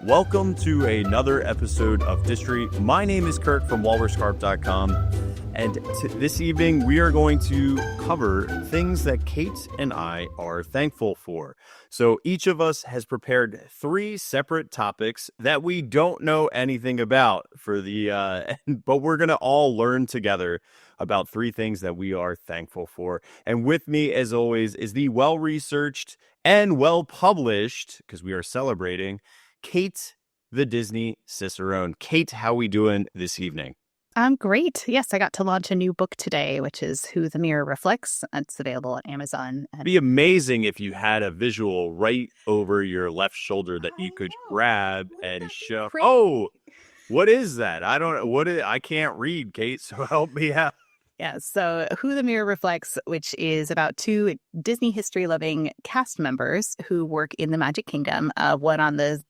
Welcome to another episode of Distory. My name is Kirk from walruscarp.com, and this evening we are going to cover things that Kate and I are thankful for. So each of us has prepared 3 separate topics that we don't know anything about but we're going to all learn together about 3 things that we are thankful for. And with me, as always, is the well-researched and well-published, because we are celebrating, Kate the Disney Cicerone. Kate, how we doing this evening? I'm great. Yes, I got to launch a new book today, which is Who the Mirror Reflects. It's available at Amazon. It'd be amazing if you had a visual right over your left shoulder that you could grab and show. Oh, what is that? I don't know. I can't read, Kate, so help me out. Yeah, so Who the Mirror Reflects, which is about 2 Disney history-loving cast members who work in the Magic Kingdom, one on the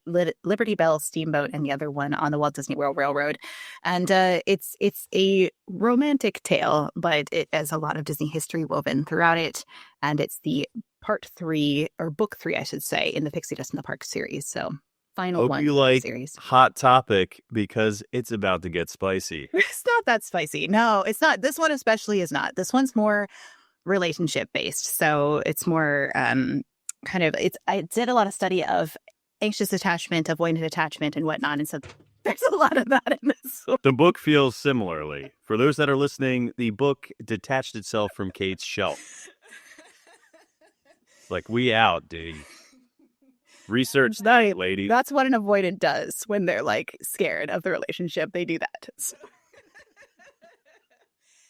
Liberty Bell steamboat and the other one on the Walt Disney World Railroad. And it's a romantic tale, but it has a lot of Disney history woven throughout it. And it's the part 3, or book 3, I should say, in the Pixie Dust in the Park series. So final one. Hope you like series. Hot Topic, because it's about to get spicy. It's not that spicy. No, it's not. This one especially is not. This one's more relationship based. So it's more I did a lot of study of anxious attachment, avoidant attachment, and whatnot. And so there's a lot of that in this one. The book feels similarly. For those that are listening, the book detached itself from Kate's shelf. Like, we out, dude. Research that, lady. That's what an avoidant does when they're like scared of the relationship. They do that. So.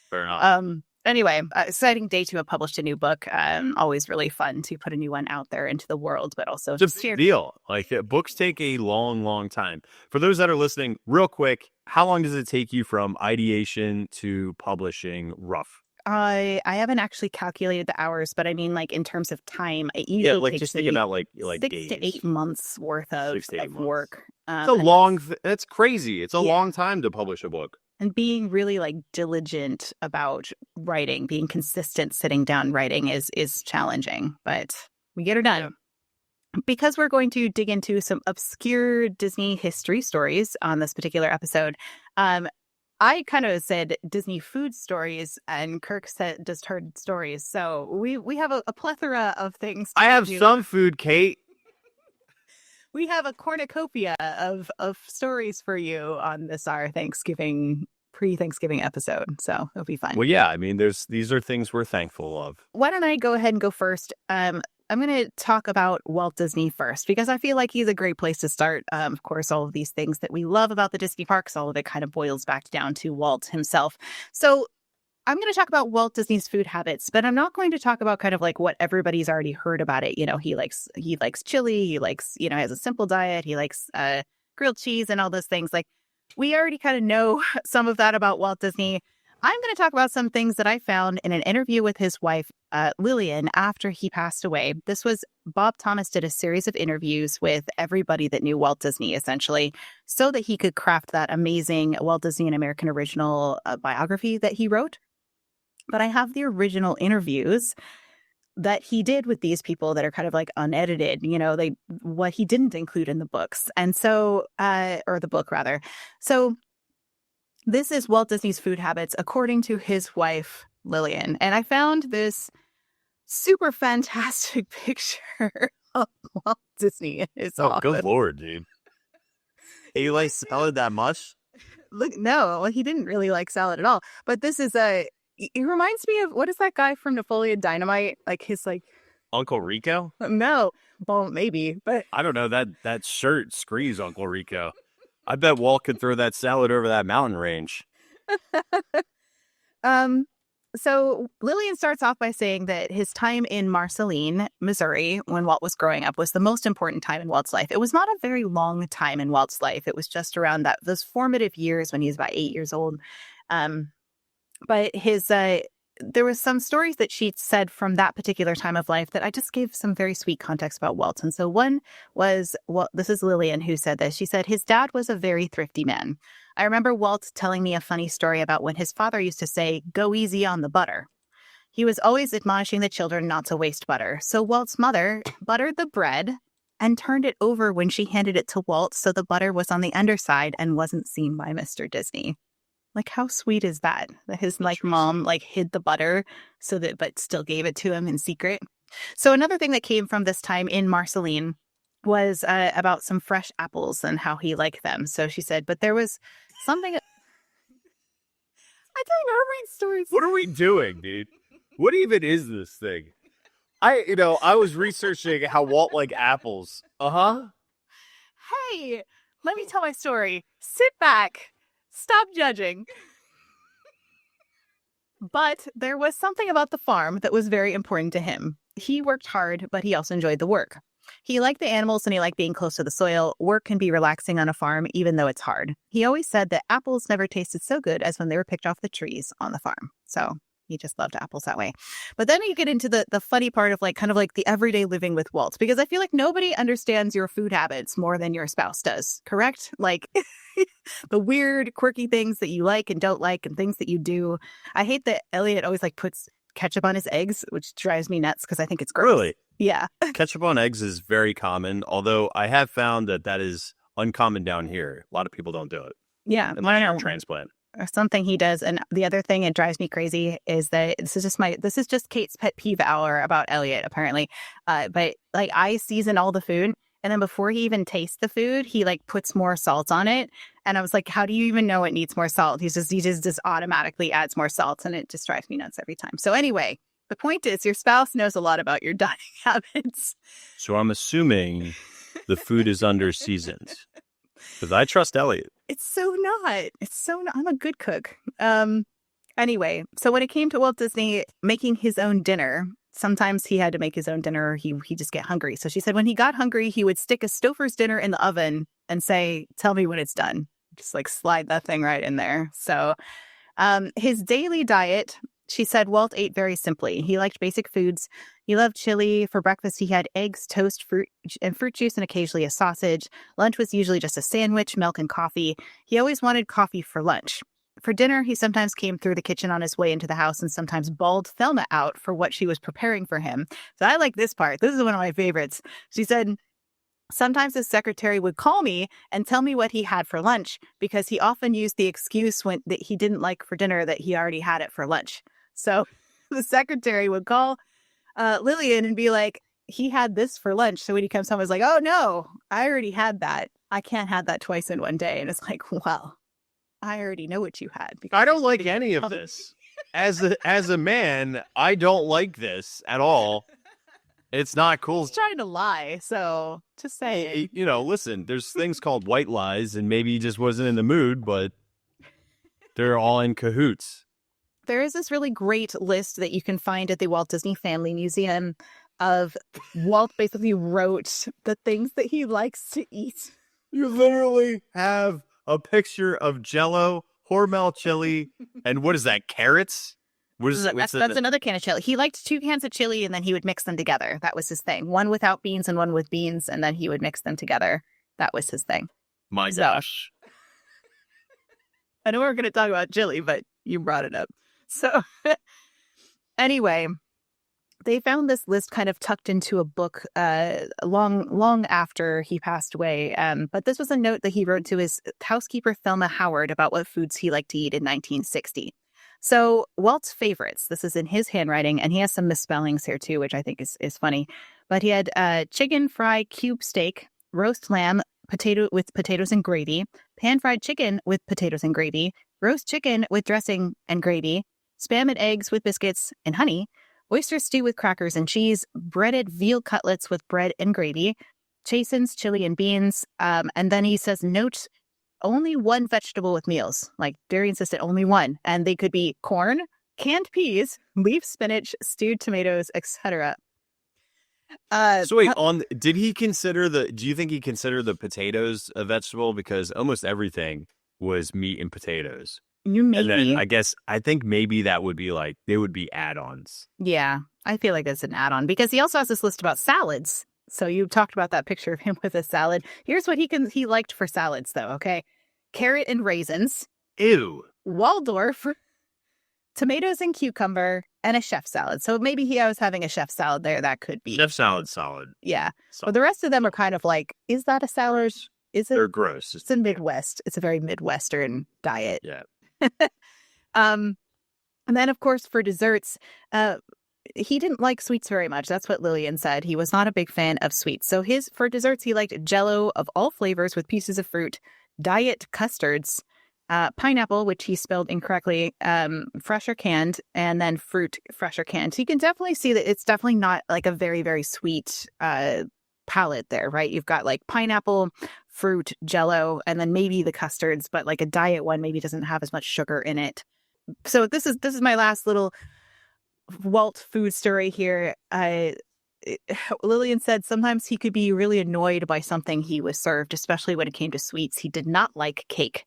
Fair enough. Anyway, exciting day to have published a new book. Always really fun to put a new one out there into the world, but also it's a big deal. Like, books take a long time. For those that are listening, real quick, how long does it take you from ideation to publishing rough? I haven't actually calculated the hours, but I mean, like, in terms of time, it usually takes just think about like 6 days. to 8 months worth of work. That's crazy. It's a long time to publish a book. And being really like diligent about writing, being consistent, sitting down writing is challenging, but we get her done. Yeah. Because we're going to dig into some obscure Disney history stories on this particular episode. I kind of said Disney food stories, and Kirk said just heard stories. So we have a plethora of things. I have some food, Kate. We have a cornucopia of stories for you on this our pre-Thanksgiving episode. So it'll be fun. Well, yeah, I mean, these are things we're thankful of. Why don't I go ahead and go first? I'm going to talk about Walt Disney first, because I feel like he's a great place to start. Of course, all of these things that we love about the Disney parks, all of it kind of boils back down to Walt himself. So I'm going to talk about Walt Disney's food habits, but I'm not going to talk about kind of like what everybody's already heard about it. You know, he likes chili, he likes, has a simple diet, he likes grilled cheese and all those things. Like, we already kind of know some of that about Walt Disney. I'm going to talk about some things that I found in an interview with his wife, Lillian, after he passed away. Bob Thomas did a series of interviews with everybody that knew Walt Disney, essentially, so that he could craft that amazing Walt Disney and American original biography that he wrote. But I have the original interviews that he did with these people that are kind of like unedited, what he didn't include in the books. And so, or the book rather. So this is Walt Disney's food habits according to his wife, Lillian. And I found this super fantastic picture of Walt Disney. It's awesome. Good Lord, dude. You like salad that much? Look, no, he didn't really like salad at all. But this is it reminds me of, what is that guy from Napoleon Dynamite? Like his Uncle Rico? No, well, maybe, but I don't know. That shirt screams Uncle Rico. I bet Walt could throw that salad over that mountain range. So Lillian starts off by saying that his time in Marceline, Missouri, when Walt was growing up, was the most important time in Walt's life. It was not a very long time in Walt's life. It was just around those formative years when he was about 8 years old. But there was some stories that she said from that particular time of life that I just gave some very sweet context about Walt. And so one was, this is Lillian who said this. She said, his dad was a very thrifty man. I remember Walt telling me a funny story about when his father used to say, go easy on the butter. He was always admonishing the children not to waste butter. So Walt's mother buttered the bread and turned it over when she handed it to Walt so the butter was on the underside and wasn't seen by Mr. Disney. Like, how sweet is that? That his mom hid the butter but still gave it to him in secret. So another thing that came from this time in Marceline was about some fresh apples and how he liked them. So she said, but there was something. I tell you mermaid stories. What are we doing, dude? What even is this thing? I was researching how Walt liked apples. Hey, let me tell my story. Sit back. Stop judging. But there was something about the farm that was very important to him. He worked hard, but he also enjoyed the work. He liked the animals and he liked being close to the soil. Work can be relaxing on a farm, even though it's hard. He always said that apples never tasted so good as when they were picked off the trees on the farm. So he just loved apples that way. But then you get into the funny part of kind of the everyday living with Walt, because I feel like nobody understands your food habits more than your spouse does, correct? Like the weird, quirky things that you like and don't like and things that you do. I hate that Elliot always puts ketchup on his eggs, which drives me nuts because I think it's gross. Really? Yeah. Ketchup on eggs is very common, although I have found that is uncommon down here. A lot of people don't do it. Yeah. I don't know. Transplant. Or something he does. And the other thing that drives me crazy is that this is just Kate's pet peeve hour about Elliot, apparently. But I season all the food, and then before he even tastes the food, he puts more salt on it. And I was like, how do you even know it needs more salt? He just automatically adds more salt, and it just drives me nuts every time. So anyway, the point is your spouse knows a lot about your dining habits. So I'm assuming the food is under seasoned. Because I trust Elliot. It's so not. I'm a good cook. Anyway, so when it came to Walt Disney making his own dinner, sometimes he had to make his own dinner or he'd just get hungry. So she said when he got hungry, he would stick a Stouffer's dinner in the oven and say, tell me when it's done. Just slide that thing right in there. So his daily diet, she said Walt ate very simply. He liked basic foods. He loved chili. For breakfast, he had eggs, toast, fruit juice, and occasionally a sausage. Lunch was usually just a sandwich, milk, and coffee. He always wanted coffee for lunch. For dinner, he sometimes came through the kitchen on his way into the house and sometimes bawled Thelma out for what she was preparing for him. So I like this part. This is one of my favorites. She said, sometimes his secretary would call me and tell me what he had for lunch because he often used the excuse that he didn't like for dinner that he already had it for lunch. So the secretary would call Lillian and be like, he had this for lunch. So when he comes home, he's like, oh, no, I already had that. I can't have that twice in one day. And it's like, well, I already know what you had. I don't like any of this. As a man, I don't like this at all. It's not cool. He's trying to lie. So just say, listen, there's things called white lies, and maybe he just wasn't in the mood, but they're all in cahoots. There is this really great list that you can find at the Walt Disney Family Museum of Walt basically wrote the things that he likes to eat. You literally have a picture of Jell-O, Hormel chili, and what is that, carrots? That's another can of chili. He liked 2 cans of chili, and then he would mix them together. That was his thing. One without beans and one with beans, and then he would mix them together. That was his thing. My gosh. I know we're going to talk about chili, but you brought it up. So anyway, they found this list kind of tucked into a book long after he passed away. But this was a note that he wrote to his housekeeper, Thelma Howard, about what foods he liked to eat in 1960. So Walt's favorites, this is in his handwriting, and he has some misspellings here too, which I think is funny. But he had chicken fry cube steak, roast lamb, potatoes and gravy, pan-fried chicken with potatoes and gravy, roast chicken with dressing and gravy, spam and eggs with biscuits and honey, oyster stew with crackers and cheese, breaded veal cutlets with bread and gravy, Chasen's chili and beans. And then he says, note, only one vegetable with meals. Very insistent, only one. And they could be corn, canned peas, leaf spinach, stewed tomatoes, etc. So wait, do you think he considered the potatoes a vegetable? Because almost everything was meat and potatoes. And then I think maybe that would be they would be add-ons. Yeah, I feel like that's an add-on because he also has this list about salads. So you talked about that picture of him with a salad. Here's what he liked for salads, though, okay? Carrot and raisins. Ew. Waldorf. tomatoes and cucumber, and a chef salad. So maybe he was having a chef salad there. That could be. Chef salad's solid. Yeah. Solid. But the rest of them are kind of like, is that a salad? Is it? They're gross. It's in Midwest. It's a very Midwestern diet. Yeah. And then, of course, for desserts, he didn't like sweets very much. That's what Lillian said. He was not a big fan of sweets. So for desserts, he liked Jell-O of all flavors with pieces of fruit, diet custards, pineapple, which he spelled incorrectly, fresh or canned, and then fruit, fresh or canned. So you can definitely see that it's definitely not like a very, very sweet palette there, right? You've got like pineapple, fruit, Jell-O, and then maybe the custards, but like a diet one maybe doesn't have as much sugar in it. So this is my last little Walt food story here. Lillian said sometimes he could be really annoyed by something he was served, especially when it came to sweets. He did not like cake.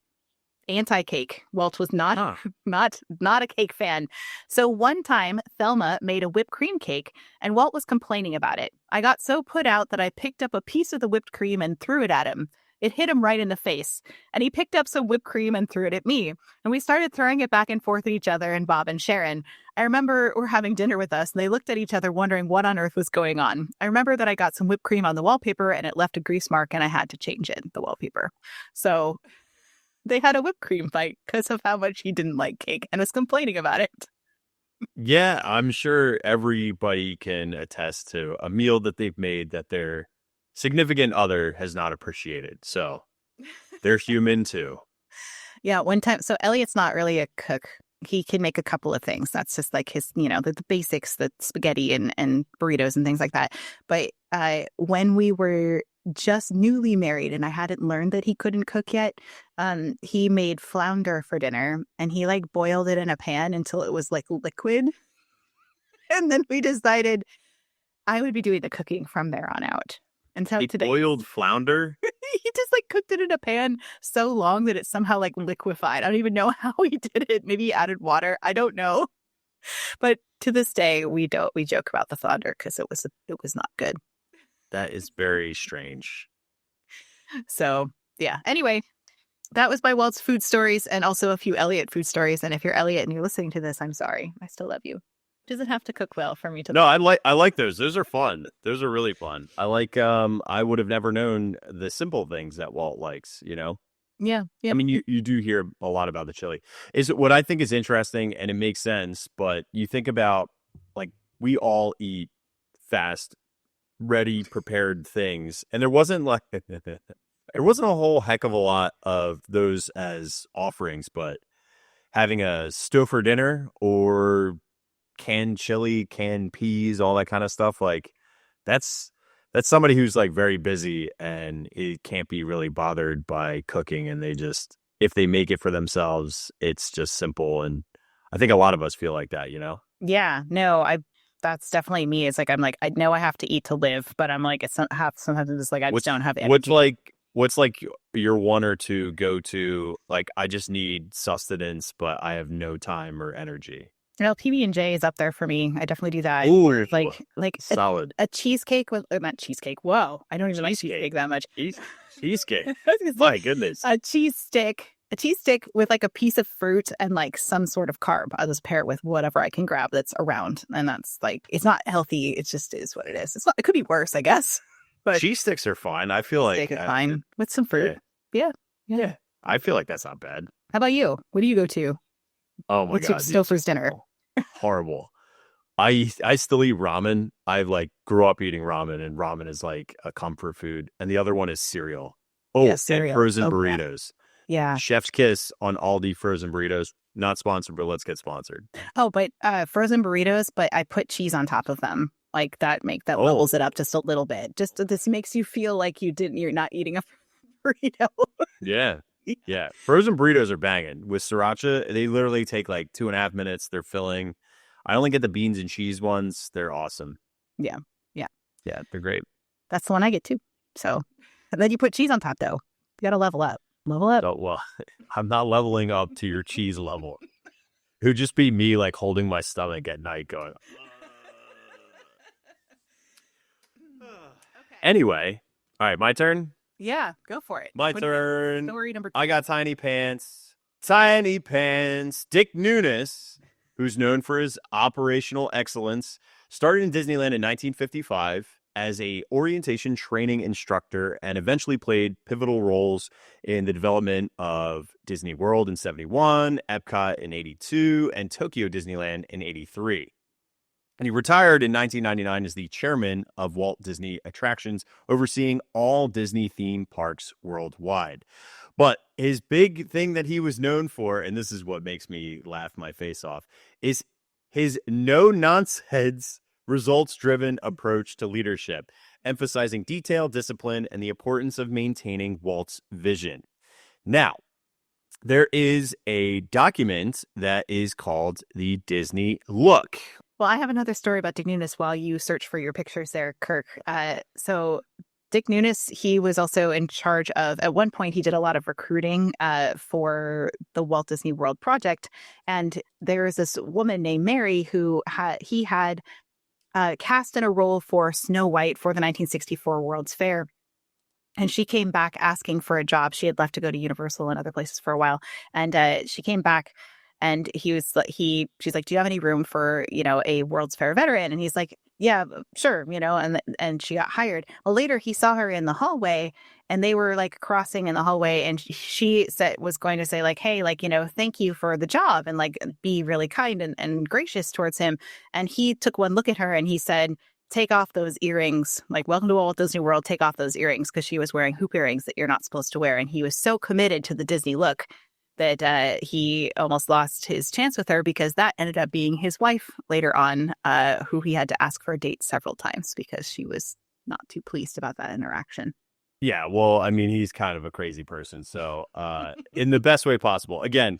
Anti-cake. Walt was not a cake fan. So one time, Thelma made a whipped cream cake, and Walt was complaining about it. I got so put out that I picked up a piece of the whipped cream and threw it at him. It hit him right in the face, and he picked up some whipped cream and threw it at me. And we started throwing it back and forth at each other and Bob and Sharon. I remember we're having dinner with us, and they looked at each other wondering what on earth was going on. I remember that I got some whipped cream on the wallpaper, and it left a grease mark, and I had to change it, the wallpaper. So they had a whipped cream fight because of how much he didn't like cake and was complaining about it. Yeah, I'm sure everybody can attest to a meal that they've made that their significant other has not appreciated. So they're human too. Yeah, one time. So Elliot's not really a cook. He can make a couple of things. That's just like his, the basics, the spaghetti and burritos and things like that. But when we were just newly married and I hadn't learned that he couldn't cook yet, he made flounder for dinner, and he like boiled it in a pan until it was like liquid. And then we decided I would be doing the cooking from there on out. Until today. Boiled flounder? He just like cooked it in a pan so long that it somehow like liquefied. I don't even know how he did it. Maybe he added water. I don't know. But to this day, we joke about the flounder because it was not good. That is very strange. So yeah. Anyway, that was my Walt's food stories and also a few Elliot food stories. And if you're Elliot and you're listening to this, I'm sorry. I still love you. Doesn't have to cook well for me to. No, I like those. Those are fun. Those are really fun. I like. I would have never known the simple things that Walt likes. Yeah. I mean, you do hear a lot about the chili. Is what I think is interesting, and it makes sense. But you think about like we all eat fast, ready, prepared things, and there wasn't a whole heck of a lot of those as offerings. But having a Stouffer dinner or canned chili, canned peas, all that kind of stuff, like that's somebody who's like very busy and it can't be really bothered by cooking, and if they make it for themselves, it's just simple. And I think a lot of us feel like that, Yeah, no, that's definitely me. It's like I'm like, I know I have to eat to live, but I'm like, sometimes it's like I just don't have energy. What's like your one or two go to, like I just need sustenance but I have no time or energy? PB&J is up there for me. I definitely do that. Ooh, like solid. A cheesecake with not cheesecake. Whoa, I don't even like cheesecake that much. Cheesecake. My goodness. A cheese stick with like a piece of fruit and like some sort of carb. I'll just pair it with whatever I can grab that's around, and that's like it's not healthy. It just is what it is. It's not. It could be worse, I guess. But cheese sticks are fine. I feel like steak is fine with some fruit. Yeah. I feel like that's not bad. How about you? What do you go to? Oh my God! What's your Stouffer's dinner? Horrible. I still eat ramen. I like grew up eating ramen, and ramen is like a comfort food. And the other one is cereal. Oh, yeah, cereal. And frozen burritos. Yeah. Chef's kiss on Aldi frozen burritos. Not sponsored, but let's get sponsored. Oh, but frozen burritos, but I put cheese on top of them. Like that levels it up just a little bit. Just this makes you feel like you're not eating a burrito. Yeah. Yeah, frozen burritos are banging. With sriracha, they literally take like 2.5 minutes. They're filling. I only get the beans and cheese ones. They're awesome. Yeah, they're great. That's the one I get too. So, and then you put cheese on top, though. You got to level up. Oh, well, I'm not leveling up to your cheese level. It would just be me like holding my stomach at night going. Okay. Anyway, all right, my turn. Yeah, go for it. My turn. Story number 2. I got tiny pants. Tiny pants. Dick Nunes. who's known for his operational excellence, started in Disneyland in 1955 as a orientation training instructor and eventually played pivotal roles in the development of Disney World in 71, Epcot in 82, and Tokyo Disneyland in 83. And he retired in 1999 as the chairman of Walt Disney Attractions, overseeing all Disney theme parks worldwide. But his big thing that he was known for, and this is what makes me laugh my face off, is his no-nonsense, results-driven approach to leadership, emphasizing detail, discipline, and the importance of maintaining Walt's vision. Now, there is a document that is called the Disney Look. Well, I have another story about Dick Nunis while you search for your pictures there, Kirk. So Dick Nunis, he was also in charge of, at one point, he did a lot of recruiting for the Walt Disney World project. And there is this woman named Mary who he had cast in a role for Snow White for the 1964 World's Fair. And she came back asking for a job. She had left to go to Universal and other places for a while. And she came back and she's like, do you have any room for, a World's Fair veteran? And he's like, yeah, sure. And she got hired. Well, later he saw her in the hallway and they were like crossing in the hallway. And she was going to say like, hey, thank you for the job and like be really kind and gracious towards him. And he took one look at her and he said, take off those earrings, like, welcome to Walt Disney World, take off those earrings, because she was wearing hoop earrings that you're not supposed to wear. And he was so committed to the Disney look that he almost lost his chance with her, because that ended up being his wife later on, who he had to ask for a date several times because she was not too pleased about that interaction. Yeah, well, I mean, he's kind of a crazy person. So in the best way possible. Again,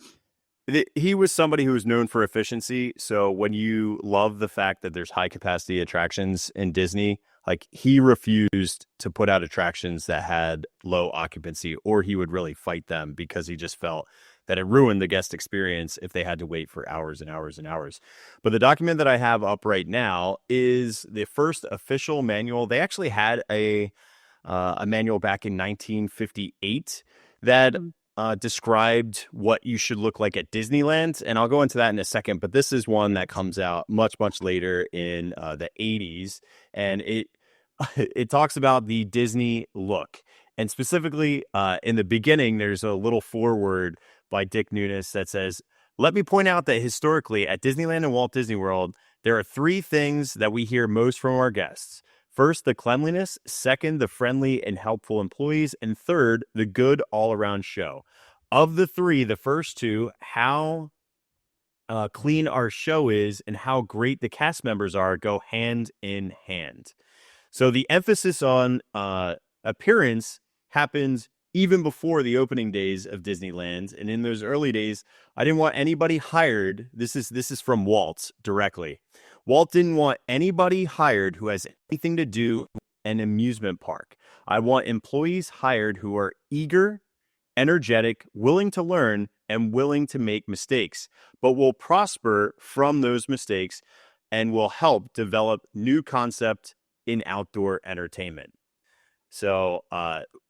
he was somebody who was known for efficiency. So when you love the fact that there's high capacity attractions in Disney, like he refused to put out attractions that had low occupancy, or he would really fight them because he just felt that it ruined the guest experience if they had to wait for hours and hours and hours. But the document that I have up right now is the first official manual. They actually had a manual back in 1958 that described what you should look like at Disneyland. And I'll go into that in a second, but this is one that comes out much, much later in the 80s. And it talks about the Disney look. And specifically in the beginning, there's a little foreword by Dick Nunis that says, let me point out that historically at Disneyland and Walt Disney World, there are three things that we hear most from our guests. First, the cleanliness. Second, the friendly and helpful employees. And third, the good all-around show. Of the three, the first two, how clean our show is and how great the cast members are, go hand in hand. So the emphasis on appearance happens even before the opening days of Disneyland. And in those early days, I didn't want anybody hired. This is from Walt directly. Walt didn't want anybody hired who has anything to do with an amusement park. I want employees hired who are eager, energetic, willing to learn, and willing to make mistakes, but will prosper from those mistakes and will help develop new concept in outdoor entertainment. So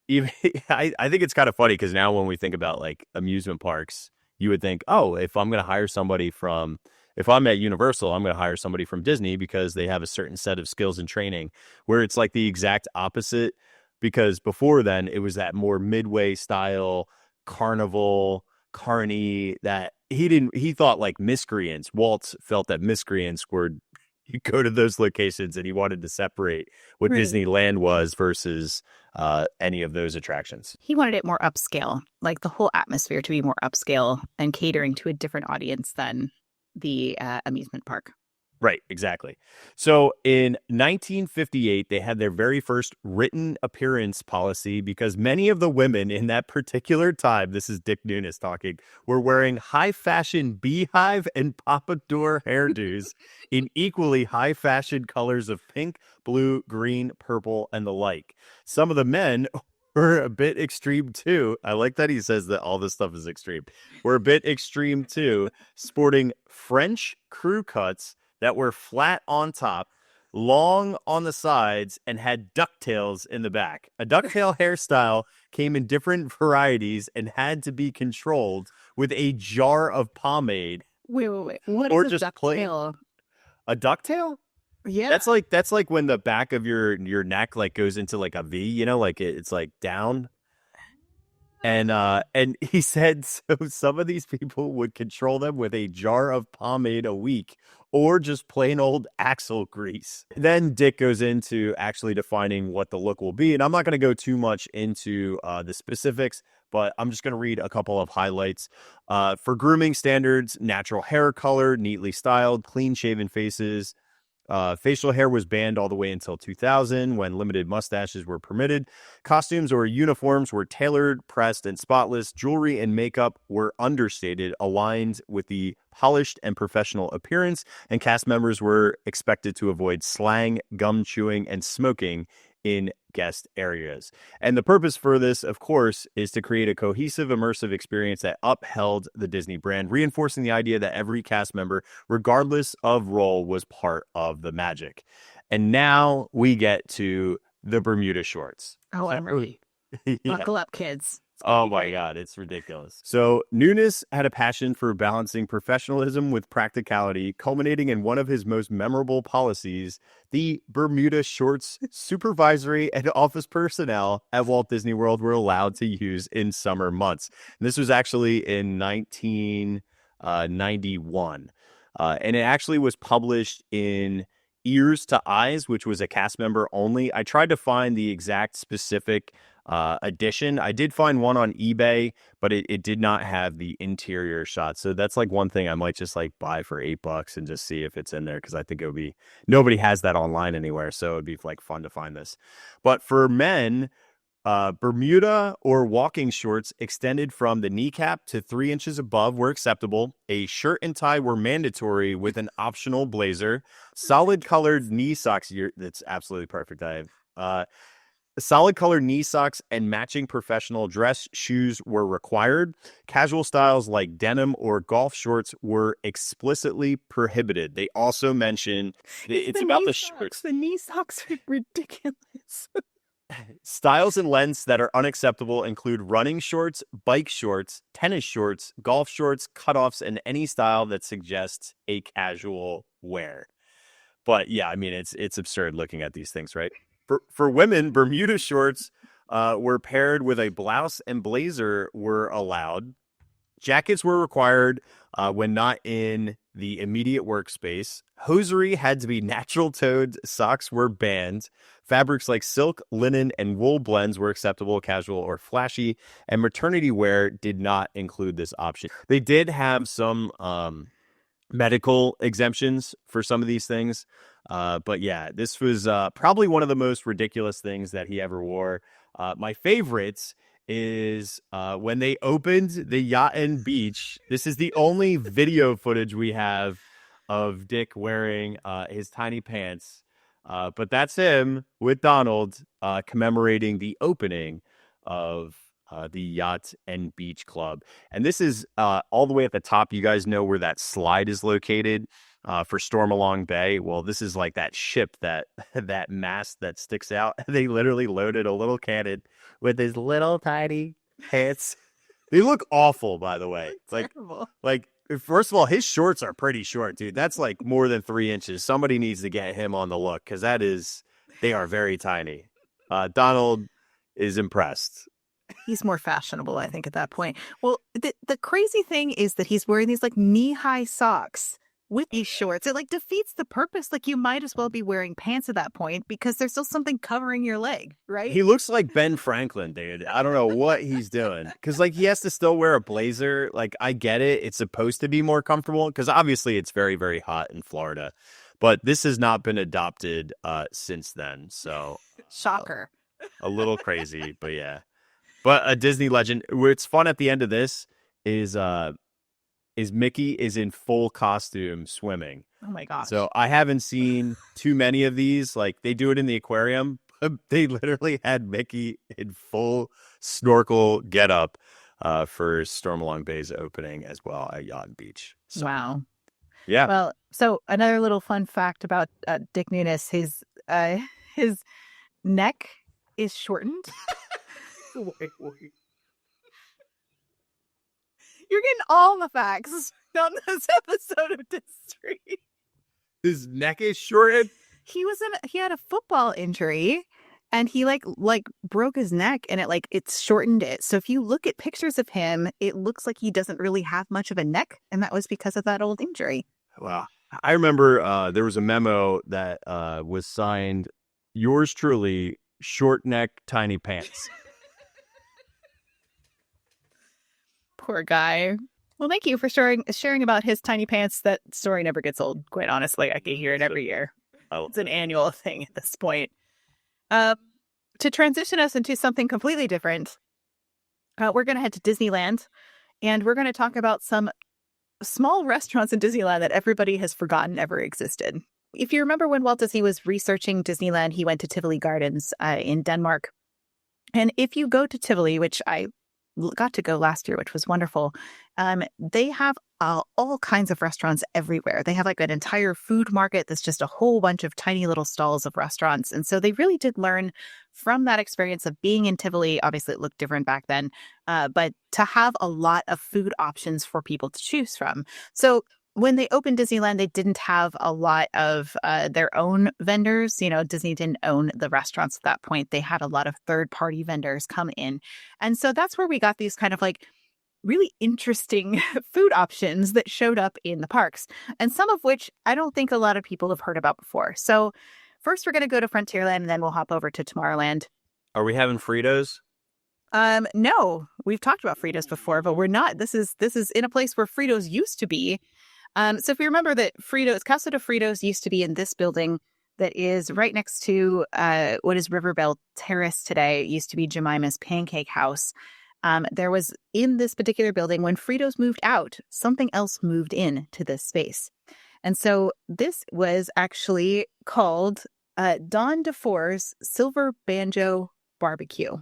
even I think it's kind of funny because now when we think about like amusement parks, you would think, oh, if I'm at Universal, I'm going to hire somebody from Disney because they have a certain set of skills and training, where it's like the exact opposite. Because before then, it was that more midway style carnival, carny that he thought like miscreants. Walt felt that miscreants were, you go to those locations and he wanted to separate what right. Disneyland was versus any of those attractions. He wanted it more upscale, like the whole atmosphere to be more upscale and catering to a different audience than the amusement park. Right, exactly. So in 1958, they had their very first written appearance policy because many of the women in that particular time, this is Dick Nunis talking, were wearing high fashion beehive and pompadour hairdos in equally high fashion colors of pink, blue, green, purple, and the like. Some of the men were a bit extreme too. I like that he says that all this stuff is extreme. We're a bit extreme too, sporting French crew cuts that were flat on top, long on the sides, and had ducktails in the back. A ducktail hairstyle came in different varieties and had to be controlled with a jar of pomade Wait. What or is a just plain ducktail? a ducktail. Yeah. That's like when the back of your neck like goes into like a V, like it's like down. And he said so some of these people would control them with a jar of pomade a week or just plain old axle grease. Then Dick goes into actually defining what the look will be, and I'm not going to go too much into the specifics, but I'm just going to read a couple of highlights. For grooming standards, natural hair color, neatly styled, clean shaven faces. Facial hair was banned all the way until 2000 when limited mustaches were permitted. Costumes or uniforms were tailored, pressed, and spotless. Jewelry and makeup were understated, aligned with the polished and professional appearance, and cast members were expected to avoid slang, gum chewing, and smoking in guest areas. And the purpose for this, of course, is to create a cohesive, immersive experience that upheld the Disney brand, reinforcing the idea that every cast member, regardless of role, was part of the magic. And now we get to the Bermuda shorts. Oh, I'm ready. Yeah. Buckle up, kids. Oh my God, it's ridiculous. So Nunes had a passion for balancing professionalism with practicality, culminating in one of his most memorable policies, the Bermuda shorts supervisory and office personnel at Walt Disney World were allowed to use in summer months. And this was actually in 1991. And it actually was published in Ears to Eyes, which was a cast member only. I tried to find the exact specific edition. I did find one on eBay, but it did not have the interior shots. So that's like one thing I might just like buy for $8 and just see if it's in there, because I think it would be, nobody has that online anywhere, so it'd be like fun to find this. But for men, Bermuda or walking shorts extended from the kneecap to 3 inches above were acceptable. A shirt and tie were mandatory with an optional blazer. Solid colored knee socks. That's absolutely perfect. I have solid colored knee socks and matching professional dress shoes were required. Casual styles like denim or golf shorts were explicitly prohibited. They also mention it's about the shorts. The knee socks are ridiculous. Styles and lengths that are unacceptable include running shorts, bike shorts, tennis shorts, golf shorts, cutoffs, and any style that suggests a casual wear. But yeah, I mean, it's absurd looking at these things, right? For women, Bermuda shorts were paired with a blouse and blazer were allowed. Jackets were required when not in the immediate workspace. Hosiery had to be natural toned. Socks were banned. Fabrics like silk, linen, and wool blends were acceptable, casual, or flashy. And maternity wear did not include this option. They did have some medical exemptions for some of these things. But yeah, this was probably one of the most ridiculous things that he ever wore. My favorites is when they opened the yacht and beach. This is the only video footage we have of Dick wearing his tiny pants. But that's him with Donald commemorating the opening of the Yacht and Beach Club. And this is all the way at the top. You guys know where that slide is located for Stormalong Bay. Well, this is like that ship, that mast that sticks out. They literally loaded a little cannon with his little tiny pants. They look awful, by the way. Like, first of all, his shorts are pretty short, dude. That's like more than 3 inches. Somebody needs to get him on the look, because they are very tiny. Donald is impressed. He's more fashionable, I think, at that point. Well, the crazy thing is that he's wearing these like knee-high socks with these shorts. It like defeats the purpose. Like, you might as well be wearing pants at that point, because there's still something covering your leg, right? He looks like Ben Franklin, dude. I don't know what he's doing, because like he has to still wear a blazer. Like, I get it. It's supposed to be more comfortable, because obviously it's very, very hot in Florida. But this has not been adopted since then. So shocker. A little crazy, but yeah. But a Disney legend. What's fun at the end of this is Mickey is in full costume swimming. Oh my gosh. So I haven't seen too many of these. Like, they do it in the aquarium, but they literally had Mickey in full snorkel getup for Stormalong Bay's opening as well at Yacht and Beach. So, wow. Yeah. Well, so another little fun fact about Dick Nunes, his neck is shortened. Wait. You're getting all the facts on this episode of Distory. His neck is shorted. He had a football injury and he like broke his neck and it's shortened it. So if you look at pictures of him, it looks like he doesn't really have much of a neck, and that was because of that old injury. Wow. I remember there was a memo that was signed, yours truly, short neck, tiny pants. Poor guy. Well, thank you for sharing about his tiny pants. That story never gets old, quite honestly. I can hear it every year. It's an annual thing at this point. To transition us into something completely different, we're going to head to Disneyland, and we're going to talk about some small restaurants in Disneyland that everybody has forgotten ever existed. If you remember when Walt Disney was researching Disneyland, he went to Tivoli Gardens in Denmark. And if you go to Tivoli, which I got to go last year, which was wonderful, they have all kinds of restaurants everywhere. They have like an entire food market that's just a whole bunch of tiny little stalls of restaurants. And so they really did learn from that experience of being in Tivoli. Obviously, it looked different back then, but to have a lot of food options for people to choose from. So when they opened Disneyland, they didn't have a lot of their own vendors. You know, Disney didn't own the restaurants at that point. They had a lot of third-party vendors come in. And so that's where we got these kind of like really interesting food options that showed up in the parks, and some of which I don't think a lot of people have heard about before. So first we're going to go to Frontierland, and then we'll hop over to Tomorrowland. Are we having Fritos? No, we've talked about Fritos before, but we're not. This is in a place where Fritos used to be. So if you remember that Casa de Fritos used to be in this building that is right next to what is Riverbell Terrace today. It used to be Jemima's Pancake House. There was in this particular building, when Fritos moved out, something else moved in to this space. And so this was actually called Don DeFore's Silver Banjo Barbecue.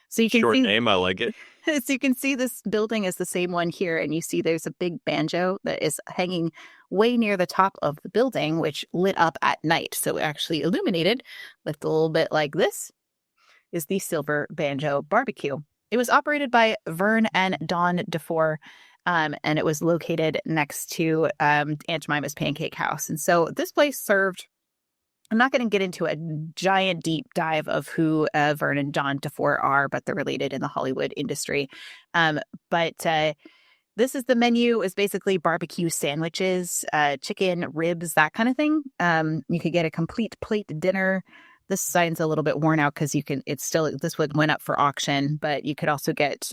So you can Short see, name, I like it. So you can see this building is the same one here, and you see there's a big banjo that is hanging way near the top of the building, which lit up at night. So actually illuminated, looked a little bit like this, is the Silver Banjo Barbecue. It was operated by Vern and Dawn DeFore, and it was located next to Aunt Jemima's Pancake House. And so this place served, I'm not going to get into a giant deep dive of who Vern and Dawn DeFore are, but they're related in the Hollywood industry. But this is the menu, is basically barbecue sandwiches, chicken, ribs, that kind of thing. You could get a complete plate dinner. This sign's a little bit worn out because this one went up for auction, but you could also get,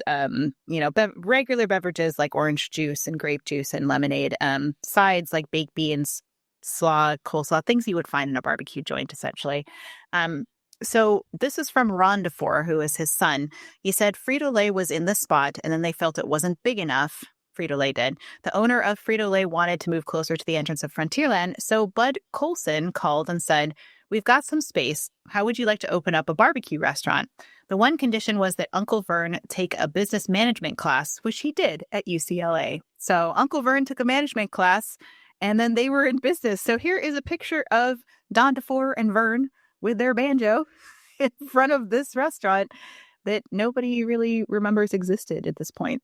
regular beverages like orange juice and grape juice and lemonade, sides like baked beans, slaw, coleslaw, things you would find in a barbecue joint, essentially. So this is from Ron DeFore, who is his son. He said Frito-Lay was in this spot, and then they felt it wasn't big enough. Frito-Lay did. The owner of Frito-Lay wanted to move closer to the entrance of Frontierland, so Bud Colson called and said, "We've got some space. How would you like to open up a barbecue restaurant?" The one condition was that Uncle Vern take a business management class, which he did at UCLA. So Uncle Vern took a management class, and then they were in business. So here is a picture of Don DeFore and Vern with their banjo in front of this restaurant that nobody really remembers existed at this point.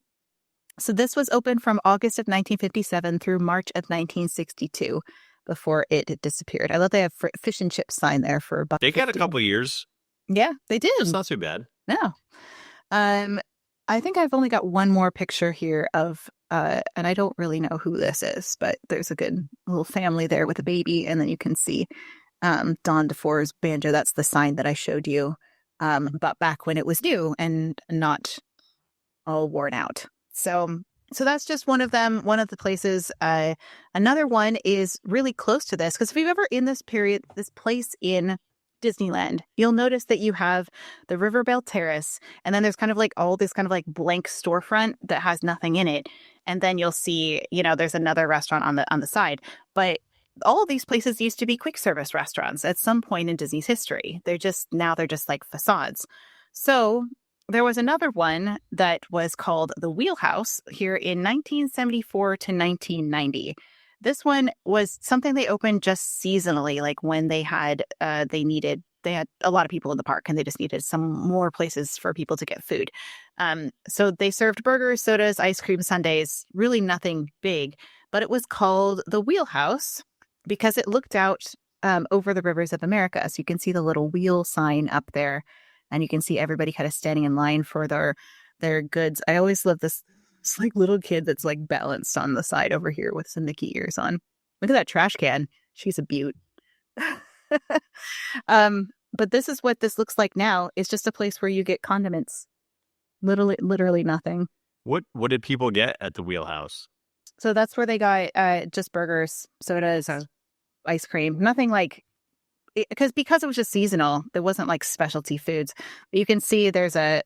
So this was open from August of 1957 through March of 1962 before it disappeared. I love they have fish and chips sign there for $1.50. They got a couple years. Yeah, they did. It's not too bad. No. I think I've only got one more picture here of, and I don't really know who this is, but there's a good little family there with a baby, and then you can see Don DeFore's banjo. That's the sign that I showed you, but back when it was new and not all worn out. So that's just one of them, one of the places. Another one is really close to this, because if you've ever in this place in Disneyland, you'll notice that you have the Riverbell Terrace, and then there's kind of like all this kind of like blank storefront that has nothing in it. And then you'll see, there's another restaurant on the side. But all of these places used to be quick service restaurants at some point in Disney's history. They're just like facades. So there was another one that was called the Wheelhouse here in 1974 to 1990. This one was something they opened just seasonally, like when they had they needed they had a lot of people in the park and they just needed some more places for people to get food. So they served burgers, sodas, ice cream, sundaes, really nothing big, but it was called the Wheelhouse because it looked out over the rivers of America. So you can see the little wheel sign up there and you can see everybody kind of standing in line for their goods. I always love this. It's like little kid that's like balanced on the side over here with some Mickey ears on. Look at that trash can. She's a beaut. But this is what this looks like now. It's just a place where you get condiments. Literally nothing. What did people get at the Wheelhouse? So that's where they got just burgers, sodas, ice cream. Nothing like because it was just seasonal. There wasn't like specialty foods. But you can see there's a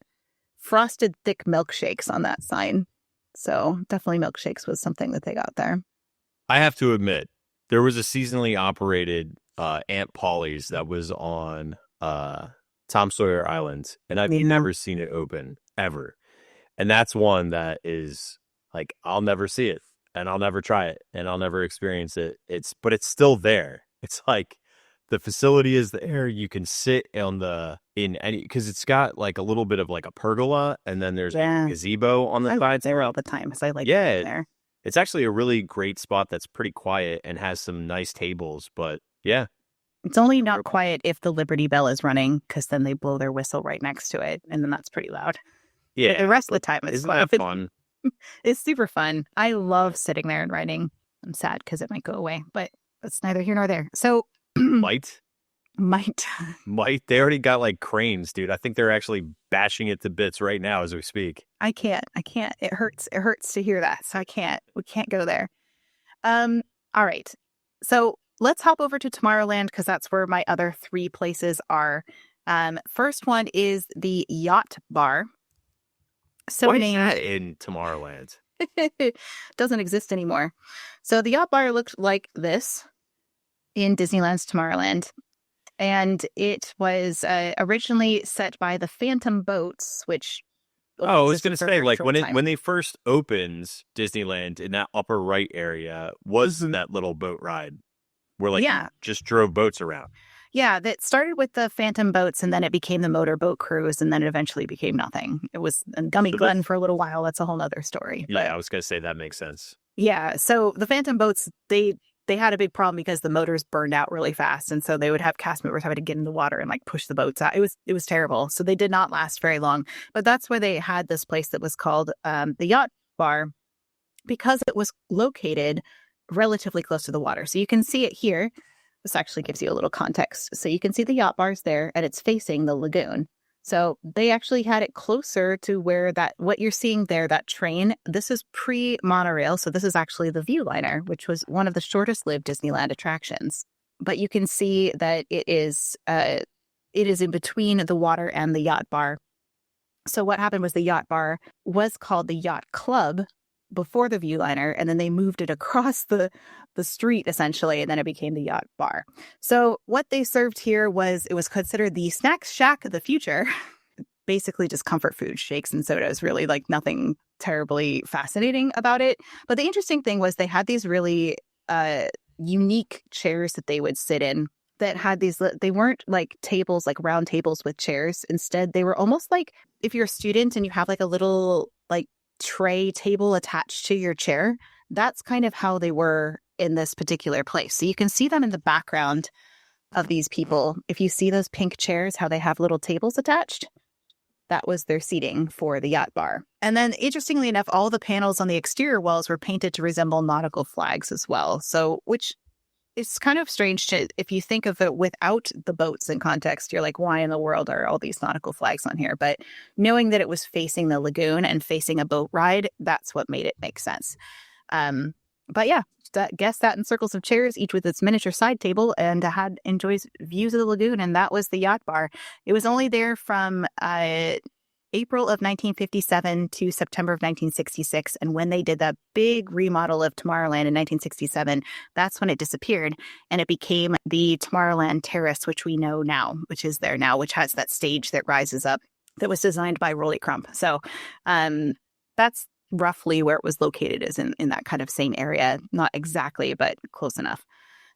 frosted thick milkshakes on that sign. So definitely milkshakes was something that they got there. I have to admit, there was a seasonally operated Aunt Polly's that was on Tom Sawyer Island, and I've never seen it open, ever. And that's one that is, like, I'll never see it, and I'll never try it, and I'll never experience it. But it's still there. It's like, the facility is there. You can sit because it's got like a little bit of like a pergola, and then there's a gazebo on the sides. There all the time, because I like being there. It's actually a really great spot that's pretty quiet and has some nice tables, but yeah. It's only not quiet if the Liberty Bell is running, because then they blow their whistle right next to it, and then that's pretty loud. Yeah. But the rest of the time, it's fun. It's super fun. I love sitting there and writing. I'm sad because it might go away, but it's neither here nor there. So Might. They already got like cranes, dude. I think they're actually bashing it to bits right now as we speak. I can't. It hurts. It hurts to hear that. So I can't. We can't go there. All right. So let's hop over to Tomorrowland because that's where my other three places are. First one is the Yacht Bar. So why is that in Tomorrowland? Doesn't exist anymore. So the Yacht Bar looked like this in Disneyland's Tomorrowland. And it was originally set by the Phantom Boats, which... I was going to say, like, when they first opened Disneyland in that upper right area was that little boat ride where, like, you just drove boats around. Yeah, that started with the Phantom Boats, and then it became the motorboat cruise, and then it eventually became nothing. It was in Gummy Glen for a little while. That's a whole other story. Yeah, I was going to say that makes sense. Yeah, so the Phantom Boats, they had a big problem because the motors burned out really fast. And so they would have cast members having to get in the water and like push the boats out. It was terrible. So they did not last very long. But that's where they had this place that was called the Yacht Bar because it was located relatively close to the water. So you can see it here. This actually gives you a little context. So you can see the Yacht Bar's there and it's facing the lagoon. So they actually had it closer to where what you're seeing there, that train, this is pre-monorail. So this is actually the Viewliner, which was one of the shortest lived Disneyland attractions. But you can see that it is in between the water and the Yacht Bar. So what happened was the Yacht Bar was called the Yacht Club before the Viewliner, and then they moved it across the street essentially, and then it became the Yacht Bar. So what they served here it was considered the snack shack of the future. Basically just comfort food, shakes and sodas, really like nothing terribly fascinating about it. But the interesting thing was they had these really unique chairs that they would sit in that had they weren't like tables, like round tables with chairs. Instead, they were almost like if you're a student and you have like a little like tray table attached to your chair. That's kind of how they were in this particular place. So you can see them in the background of these people. If you see those pink chairs, how they have little tables attached, that was their seating for the Yacht Bar. And then interestingly enough, all the panels on the exterior walls were painted to resemble nautical flags as well. So, which is kind of strange if you think of it without the boats in context, you're like, why in the world are all these nautical flags on here? But knowing that it was facing the lagoon and facing a boat ride, that's what made it make sense. But yeah, guess that in circles of chairs, each with its miniature side table, and enjoys views of the lagoon. And that was the Yacht Bar. It was only there from April of 1957 to September of 1966. And when they did that big remodel of Tomorrowland in 1967, that's when it disappeared. And it became the Tomorrowland Terrace, which we know now, which is there now, which has that stage that rises up that was designed by Rolly Crump. So that's roughly where it was located, is in that kind of same area. Not exactly, but close enough.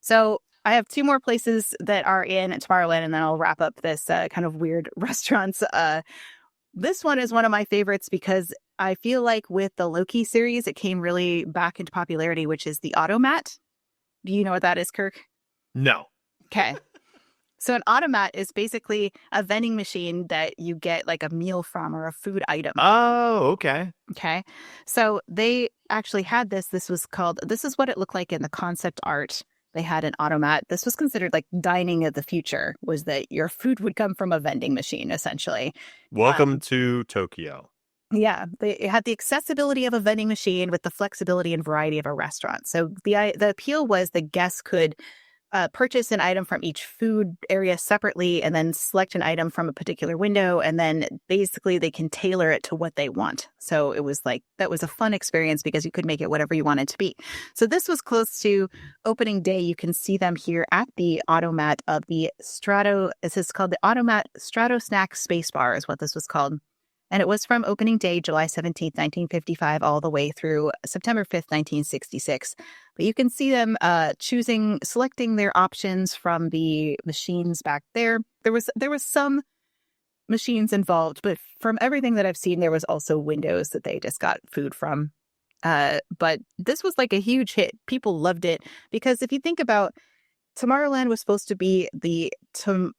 So I have two more places that are in Tomorrowland, and then I'll wrap up this kind of weird restaurants. This one is one of my favorites because I feel like with the Loki series, it came really back into popularity, which is the Automat. Do you know what that is, Kirk? No. Okay. So an automat is basically a vending machine that you get like a meal from or a food item. Oh, okay. Okay. So they actually had this. This is what it looked like in the concept art. They had an automat. This was considered like dining of the future, was that your food would come from a vending machine, essentially. Welcome to Tokyo. Yeah, it had the accessibility of a vending machine with the flexibility and variety of a restaurant. So the appeal was the guests could purchase an item from each food area separately and then select an item from a particular window. And then basically they can tailor it to what they want. So it was like, that was a fun experience because you could make it whatever you wanted to be. So this was close to opening day. You can see them here at the Automat of the this is called the Automat Strato Snack Space Bar is what this was called. And it was from opening day, July 17th, 1955, all the way through September 5th, 1966. But you can see them selecting their options from the machines back there. There was some machines involved, but from everything that I've seen, there was also windows that they just got food from. But this was like a huge hit. People loved it because if you think about Tomorrowland was supposed to be the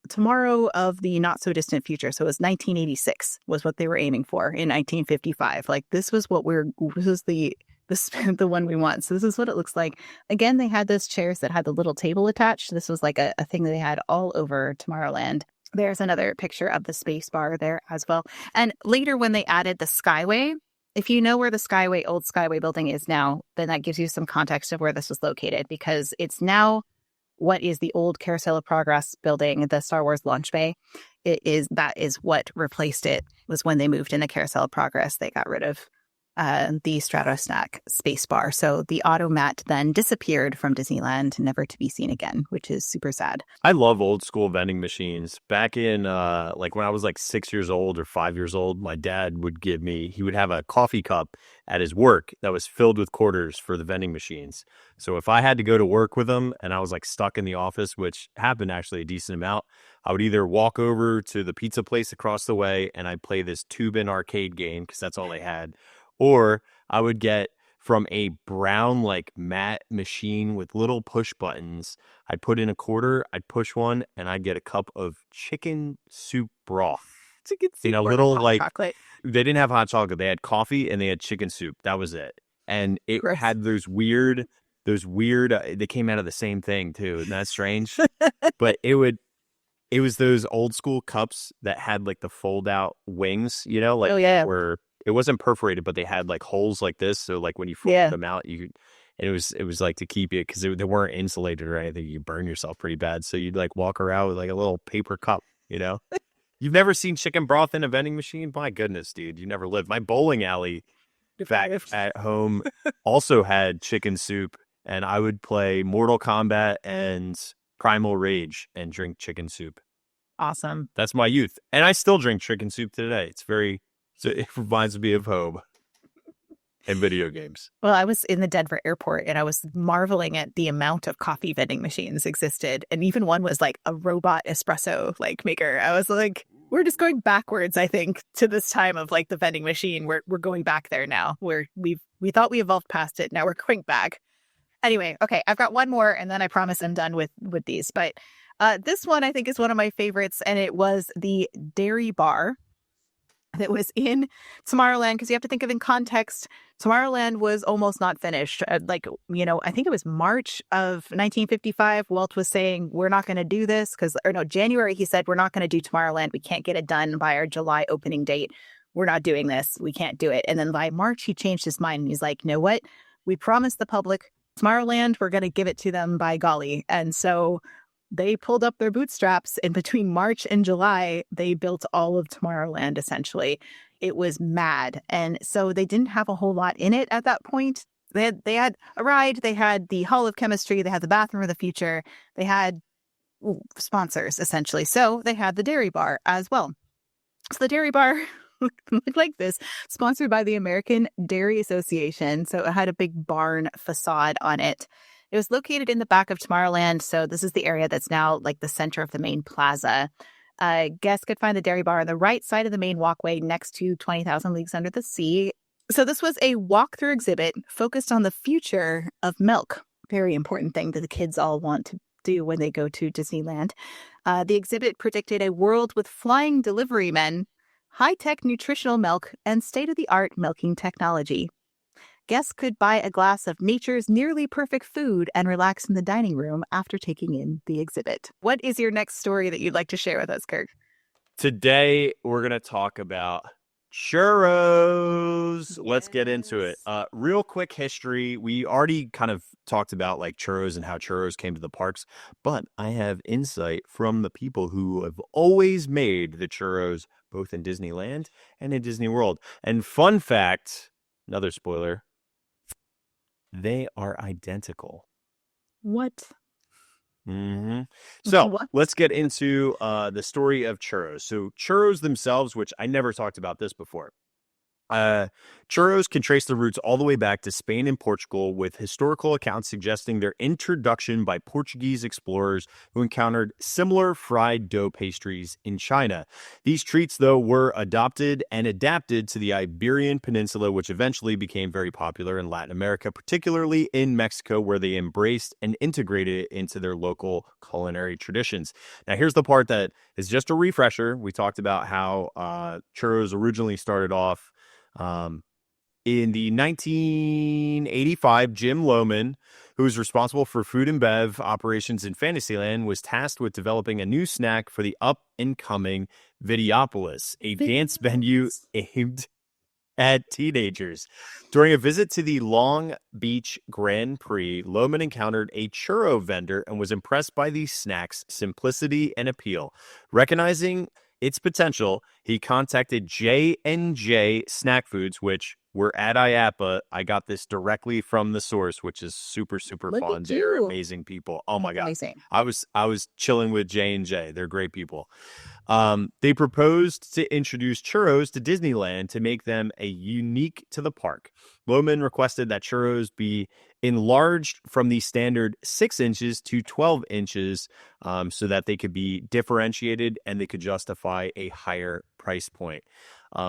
tomorrow of the not so distant future. So it was 1986 was what they were aiming for in 1955. Like this was the one we want. So this is what it looks like. Again, they had those chairs that had the little table attached. This was like a thing that they had all over Tomorrowland. There's another picture of the space bar there as well. And later when they added the Skyway, if you know where the old Skyway building is now, then that gives you some context of where this was located because it's now what is the old Carousel of Progress building, the Star Wars launch bay. That is what replaced it was when they moved in the Carousel of Progress. They got rid of the Strato Snack Space Bar. So the Automat then disappeared from Disneyland, never to be seen again, which is super sad. I love old school vending machines. Back in like when I was like 6 years old or 5 years old, my dad would he would have a coffee cup at his work that was filled with quarters for the vending machines. So if I had to go to work with him and I was like stuck in the office, which happened actually a decent amount, I would either walk over to the pizza place across the way and I'd play this tube-in arcade game because that's all they had. Or I would get from a brown like matte machine with little push buttons. I'd put in a quarter, I'd push one, and I'd get a cup of chicken soup broth. Chicken soup in a little like chocolate. They didn't have hot chocolate. They had coffee and they had chicken soup. That was it. And it Gross. had those weird. They came out of the same thing too. Isn't that strange? But it was those old school cups that had like the fold out wings, like where it wasn't perforated, but they had like holes like this. So like when you fold them out, you could, and it was like to keep it because they weren't insulated or anything. You burn yourself pretty bad. So you'd like walk around with like a little paper cup, You've never seen chicken broth in a vending machine? My goodness, dude, you never lived. My bowling alley back at home also had chicken soup, and I would play Mortal Kombat and Primal Rage and drink chicken soup. Awesome. That's my youth. And I still drink chicken soup today. It reminds me of home and video games. Well, I was in the Denver airport and I was marveling at the amount of coffee vending machines existed. And even one was like a robot espresso like maker. I was like, we're just going backwards, I think, to this time of like the vending machine. We're going back there now where we thought we evolved past it. Now we're going back. Anyway, okay, I've got one more and then I promise I'm done with these. But this one I think is one of my favorites, and it was the Dairy Bar that was in Tomorrowland, because you have to think of in context, Tomorrowland was almost not finished. I think it was March of 1955. Walt was saying, we're not going to do this January, he said, we're not going to do Tomorrowland. We can't get it done by our July opening date. We're not doing this. We can't do it. And then by March, he changed his mind and he's like, you know what? We promised the public Tomorrowland, we're going to give it to them by golly. And so they pulled up their bootstraps, and between March and July, they built all of Tomorrowland, essentially. It was mad. And so they didn't have a whole lot in it at that point. They had a ride, they had the Hall of Chemistry, they had the Bathroom of the Future, they had sponsors, essentially. So they had the Dairy Bar as well. So the Dairy Bar looked like this, sponsored by the American Dairy Association. So it had a big barn facade on it. It was located in the back of Tomorrowland, so this is the area that's now like the center of the main plaza. Guests could find the dairy bar on the right side of the main walkway next to 20,000 Leagues Under the Sea. So this was a walkthrough exhibit focused on the future of milk. Very important thing that the kids all want to do when they go to Disneyland. The exhibit predicted a world with flying delivery men, high-tech nutritional milk, and state-of-the-art milking technology. Guests could buy a glass of nature's nearly perfect food and relax in the dining room after taking in the exhibit. What is your next story that you'd like to share with us, Kirk? Today, we're going to talk about churros. Yes. Let's get into it. Real quick history. We already kind of talked about like churros and how churros came to the parks, but I have insight from the people who have always made the churros both in Disneyland and in Disney World. And fun fact, another spoiler, they are identical. What? Mm-hmm. So let's get into the story of churros. So churros themselves, which I never talked about this before. Churros can trace their roots all the way back to Spain and Portugal, with historical accounts suggesting their introduction by Portuguese explorers who encountered similar fried dough pastries in China. These treats, though, were adopted and adapted to the Iberian Peninsula, which eventually became very popular in Latin America, particularly in Mexico, where they embraced and integrated it into their local culinary traditions. Now, here's the part that is just a refresher. We talked about how churros originally started off in the 1985, Jim Lohman, who was responsible for food and bev operations in Fantasyland, was tasked with developing a new snack for the up-and-coming Videopolis, a dance venue aimed at teenagers. During a visit to the Long Beach Grand Prix, Lohman encountered a churro vendor and was impressed by the snack's simplicity and appeal. Recognizing its potential, he contacted J&J Snack Foods, which were at IAPA. I got this directly from the source, which is super, super fun. They're amazing people. Oh my God. Amazing. I was chilling with J&J. They're great people. They proposed to introduce churros to Disneyland to make them a unique to the park. Lohman requested that churros be enlarged from the standard 6 inches to 12 inches so that they could be differentiated and they could justify a higher price point.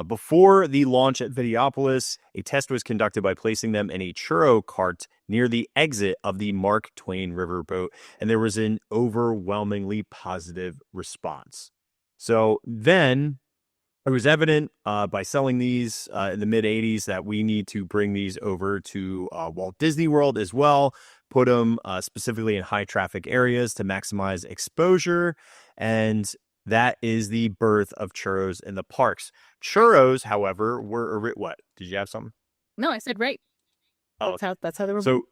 Before the launch at Videopolis, a test was conducted by placing them in a churro cart near the exit of the Mark Twain riverboat, and there was an overwhelmingly positive response. So then it was evident by selling these in the mid-'80s that we need to bring these over to Walt Disney World as well, put them specifically in high-traffic areas to maximize exposure, and that is the birth of churros in the parks. Churros, however, were what? Did you have something? No, I said right. Oh, that's how they were. So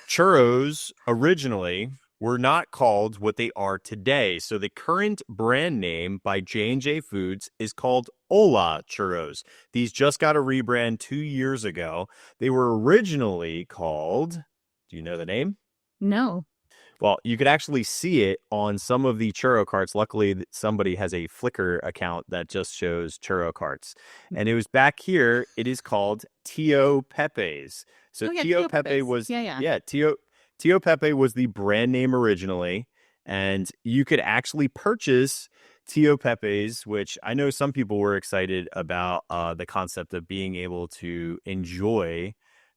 churros originally were not called what they are today. So the current brand name by J&J Foods is called Hola Churros. These just got a rebrand 2 years ago. They were originally called, do you know the name? No. Well, you could actually see it on some of the churro carts. Luckily, somebody has a Flickr account that just shows churro carts. And it was back here. It is called Tio Pepe's. So Tio Pepe was, Tio Pepe was the brand name originally. And you could actually purchase Tio Pepe's, which I know some people were excited about the concept of being able to enjoy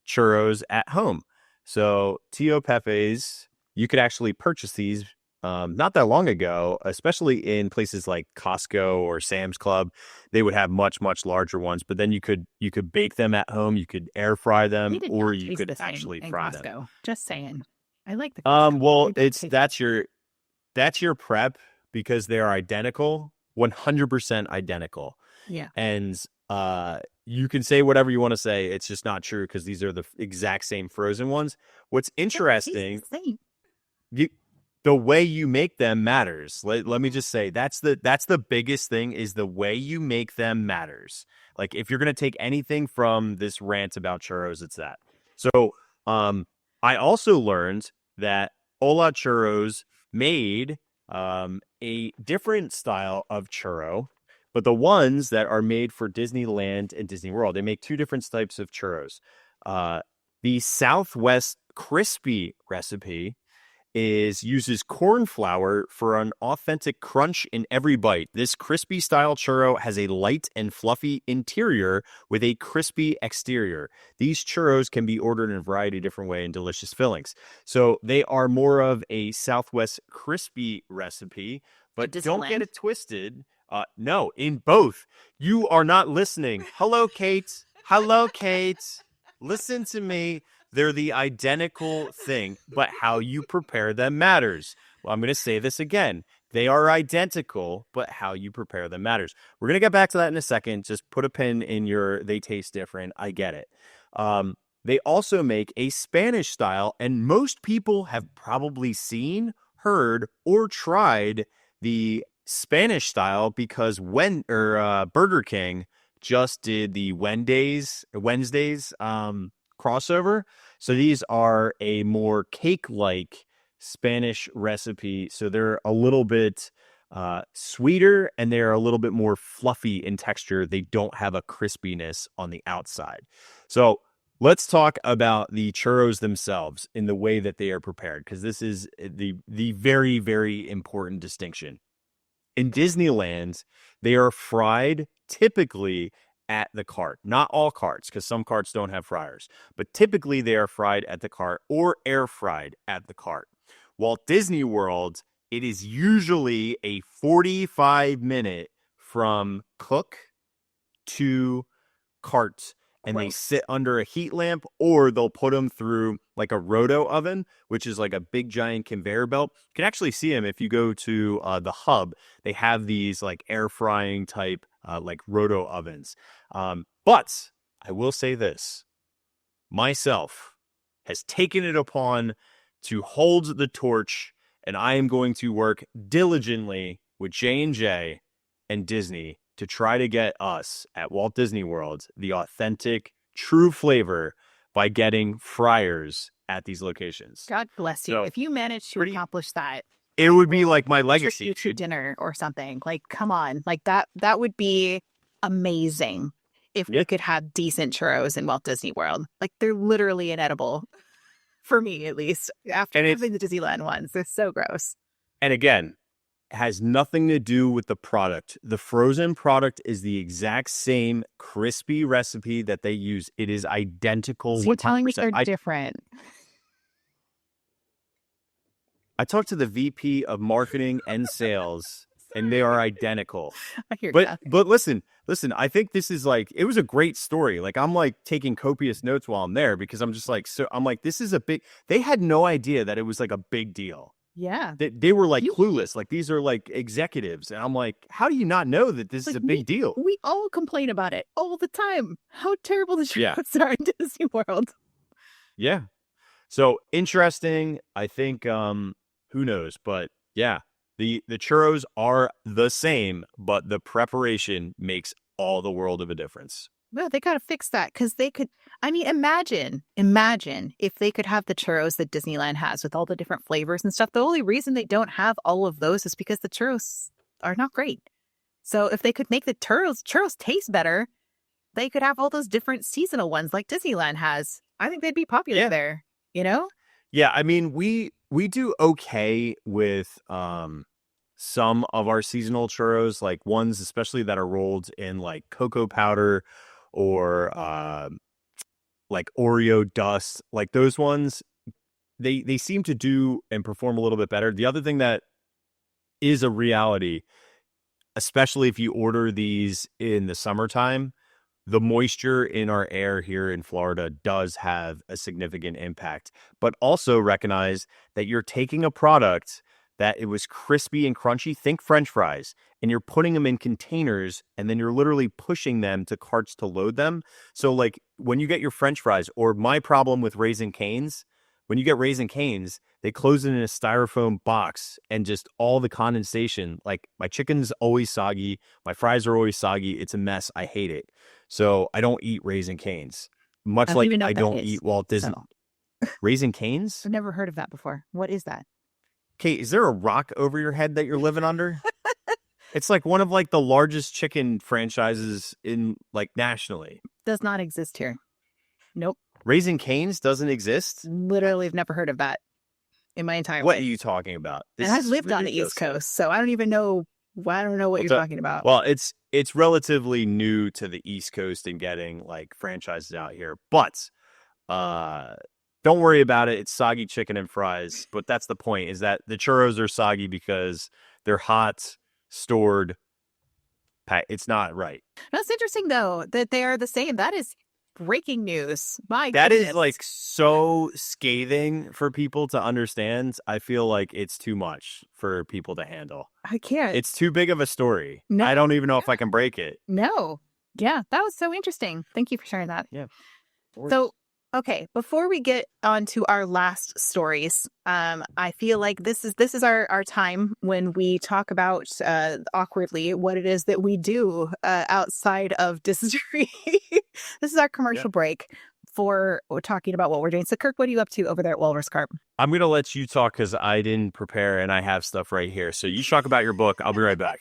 churros at home. So Tio Pepe's, you could actually purchase these not that long ago, especially in places like Costco or Sam's Club. They would have much, much larger ones, but then you could bake them at home. You could air fry them, or you could actually fry them. Just saying. I like the well, that's your prep, because they are identical, 100% identical. Yeah. And you can say whatever you want to say. It's just not true, because these are the exact same frozen ones. What's interesting, the way you make them matters. Let me just say that's the biggest thing, is the way you make them matters. Like, if you're going to take anything from this rant about churros, it's that. So I also learned that Hola Churros made a different style of churro, but the ones that are made for Disneyland and Disney World, they make two different types of churros. The Southwest Crispy recipe uses corn flour for an authentic crunch in every bite. This crispy style churro has a light and fluffy interior with a crispy exterior. These churros can be ordered in a variety of different ways and delicious fillings. So they are more of a Southwest crispy recipe, but don't get it twisted. No, in both. You are not listening. Hello, Kate. Hello, Kate. Listen to me. They're the identical thing, but how you prepare them matters. Well, I'm going to say this again. They are identical, but how you prepare them matters. We're going to get back to that in a second. Just put a pin in your they taste different. I get it. They also make a Spanish style, and most people have probably seen, heard, or tried the Spanish style because Burger King just did the Wednesdays crossover. So these are a more cake-like Spanish recipe. So they're a little bit sweeter and they're a little bit more fluffy in texture. They don't have a crispiness on the outside. So let's talk about the churros themselves in the way that they are prepared, because this is the very, very important distinction. In Disneyland, they are fried typically at the cart. Not all carts, because some carts don't have fryers, but typically they are fried at the cart or air fried at the cart. Walt Disney World, it is usually a 45-minute from cook to cart, and they sit under a heat lamp, or they'll put them through like a roto oven, which is like a big giant conveyor belt. You can actually see them if you go to the hub. They have these like air frying type like roto ovens. But I will say this, myself has taken it upon to hold the torch, and I am going to work diligently with J&J and Disney to try to get us at Walt Disney World the authentic, true flavor by getting fryers at these locations. God bless you. So, if you manage to accomplish that, it would be like my legacy. To dinner or something. Like, come on. Like that would be amazing if we could have decent churros in Walt Disney World. Like, they're literally inedible. For me, at least. After having the Disneyland ones. They're so gross. And again, has nothing to do with the product. The frozen product is the exact same crispy recipe that they use. It is identical. So you're telling me they're different. I talked to the VP of marketing and sales, and they are identical. I hear that. But listen, I think this is like, it was a great story. Like, I'm like taking copious notes while I'm there, because I'm just like, this is they had no idea that it was like a big deal. Yeah. They were like clueless. Like, these are like executives. And I'm like, how do you not know that this is a big deal? We all complain about it all the time. How terrible the churros are in Disney World. Yeah. So interesting. I think, who knows? But yeah, the churros are the same, but the preparation makes all the world of a difference. Well, they got to fix that, because they could, I mean, imagine if they could have the churros that Disneyland has with all the different flavors and stuff. The only reason they don't have all of those is because the churros are not great. So if they could make the churros taste better, they could have all those different seasonal ones like Disneyland has. I think they'd be popular there, you know? Yeah, I mean, we do okay with some of our seasonal churros, like ones especially that are rolled in like cocoa powder or like Oreo dust. Like those ones, they seem to do and perform a little bit better. The other thing that is a reality, especially if you order these in the summertime, the moisture in our air here in Florida does have a significant impact. But also recognize that you're taking a product that it was crispy and crunchy, think French fries, and you're putting them in containers, and then you're literally pushing them to carts to load them. So like when you get your French fries, or my problem with Raising Cane's, when you get Raising Cane's, they close it in a styrofoam box, and just all the condensation, like my chicken's always soggy, my fries are always soggy. It's a mess. I hate it. So I don't eat Raising Cane's. Much like I don't eat Walt Disney. So. Raising Cane's? I've never heard of that before. What is that? Kate, is there a rock over your head that you're living under? It's like one of like the largest chicken franchises in like nationally. Does not exist here. Nope. Raising Cane's doesn't exist? Literally, I've never heard of that in my entire What life. are you talking about? And I've lived on the East Coast, so I don't even know. I don't know what you're talking about. Well, it's relatively new to the East Coast and getting like franchises out here, but don't worry about it. It's soggy chicken and fries, but that's the point. Is that the churros are soggy because they're hot, stored. It's not right. That's interesting, though, that they are the same. That is breaking news. My That goodness. is like so scathing for people to understand. I feel like it's too much for people to handle. I can't. It's too big of a story. No. I don't even know if I can break it. No. Yeah, that was so interesting. Thank you for sharing that. Yeah. So, okay, before we get on to our last stories, I feel like this is our time when we talk about awkwardly what it is that we do outside of Distory. This is our commercial break for talking about what we're doing. So, Kirk, what are you up to over there at Walrus Carp? I'm going to let you talk because I didn't prepare and I have stuff right here. So you talk about your book. I'll be right back.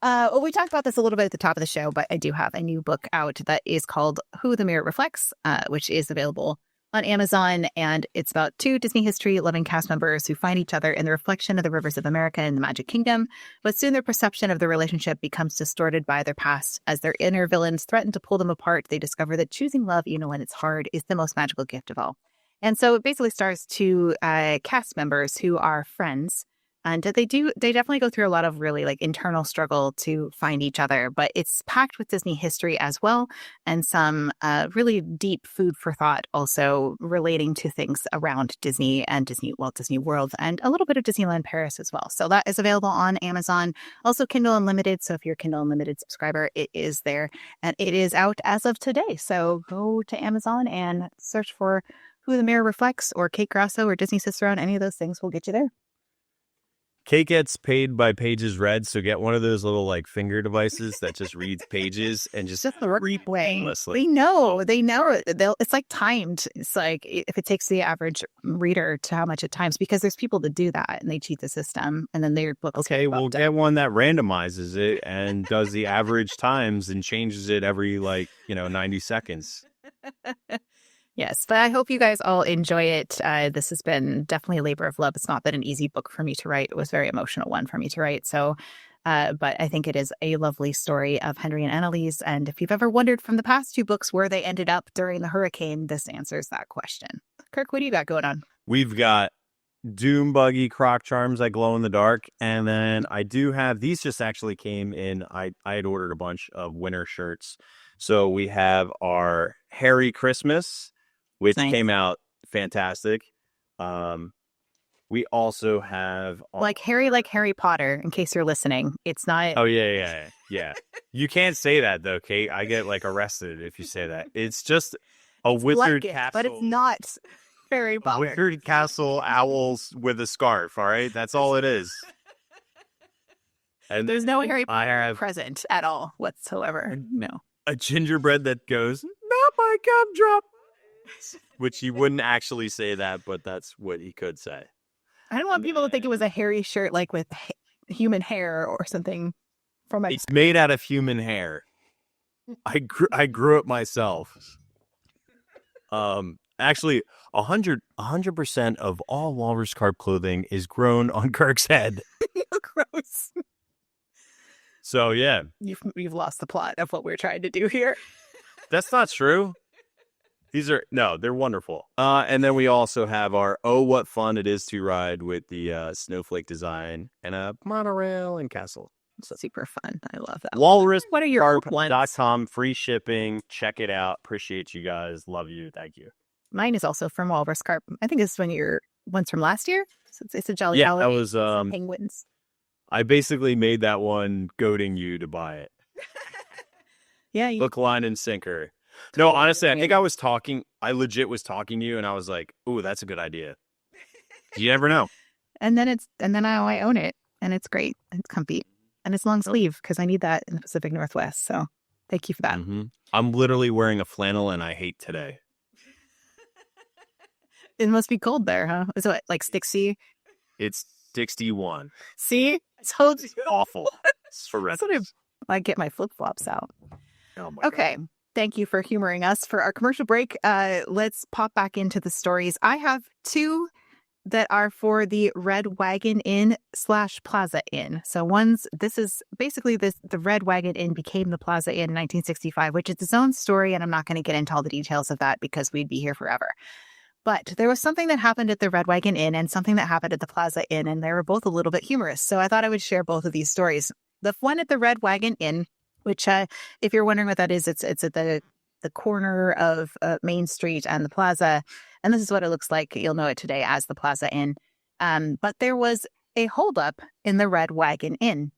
Well, we talked about this a little bit at the top of the show, but I do have a new book out that is called Who the Mirror Reflects, which is available on Amazon. And it's about two Disney history-loving cast members who find each other in the reflection of the rivers of America and the Magic Kingdom. But soon their perception of the relationship becomes distorted by their past. As their inner villains threaten to pull them apart, they discover that choosing love, even when it's hard, is the most magical gift of all. And so it basically stars two cast members who are friends. And they definitely go through a lot of really like internal struggle to find each other, but it's packed with Disney history as well, and some really deep food for thought also relating to things around Disney and Walt Disney World, and a little bit of Disneyland Paris as well. So that is available on Amazon, also Kindle Unlimited. So if you're a Kindle Unlimited subscriber, it is there, and it is out as of today. So go to Amazon and search for Who the Mirror Reflects or Kate Grasso or Disney Cicerone. Any of those things will get you there. Kate gets paid by pages read, so get one of those little like finger devices that just reads pages and just read painlessly. They know. It's like timed. It's like if it takes the average reader to how much it times, because there's people that do that and they cheat the system, and then their books. Okay, we'll get one that randomizes it and does the average times and changes it every 90 seconds. Yes, but I hope you guys all enjoy it. This has been definitely a labor of love. It's not been an easy book for me to write. It was a very emotional one for me to write. So, but I think it is a lovely story of Henry and Annalise. And if you've ever wondered from the past two books where they ended up during the hurricane, this answers that question. Kirk, what do you got going on? We've got Doom Buggy Croc Charms that glow in the dark. And then I do have, these just actually came in. I had ordered a bunch of winter shirts. So we have our Harry Christmas, which came out fantastic. We also have like Harry Potter, in case you're listening. It's not. Oh yeah. You can't say that though, Kate. I get arrested if you say that. It's just a wizard castle, but it's not Harry Potter. Wizard castle owls with a scarf. All right, that's all it is. And there's no Harry Potter present at all whatsoever. No. A gingerbread that goes, not my gumdrop. Which he wouldn't actually say that, but that's what he could say. I don't want people to think it was a hairy shirt like with human hair or something from It's made out of human hair. I grew it myself. Actually, 100% of all Walrus Carp clothing is grown on Kirk's head. Gross. So yeah, you've lost the plot of what we're trying to do here. That's not true. They're wonderful. And then we also have our Oh What Fun It Is to Ride with the snowflake design and a monorail and castle. So super fun. I love that. What are your ones? .com, free shipping. Check it out. Appreciate you guys. Love you. Thank you. Mine is also from Walrus Carp. I think this is one's from last year. So it's a Jolly That was penguins. I basically made that one goading you to buy it. Yeah. Hook, line, and sinker. No, honestly, I think I legit was talking to you and I was like, ooh, that's a good idea. You never know. And then I own it and it's great. It's comfy and it's long sleeve because I need that in the Pacific Northwest. So thank you for that. Mm-hmm. I'm literally wearing a flannel and I hate today. It must be cold there, huh? Is it like Stixie? It's 61. See? It's awful. It's horrendous. I get my flip-flops out. Oh my okay. God. Thank you for humoring us for our commercial break. Let's pop back into the stories. I have two that are for the Red Wagon Inn / Plaza Inn. So this is basically the Red Wagon Inn became the Plaza Inn in 1965, which is its own story. And I'm not going to get into all the details of that because we'd be here forever. But there was something that happened at the Red Wagon Inn and something that happened at the Plaza Inn, and they were both a little bit humorous. So I thought I would share both of these stories. The one at the Red Wagon Inn, which if you're wondering what that is, it's at the corner of Main Street and the Plaza. And this is what it looks like. You'll know it today as the Plaza Inn. But there was a holdup in the Red Wagon Inn.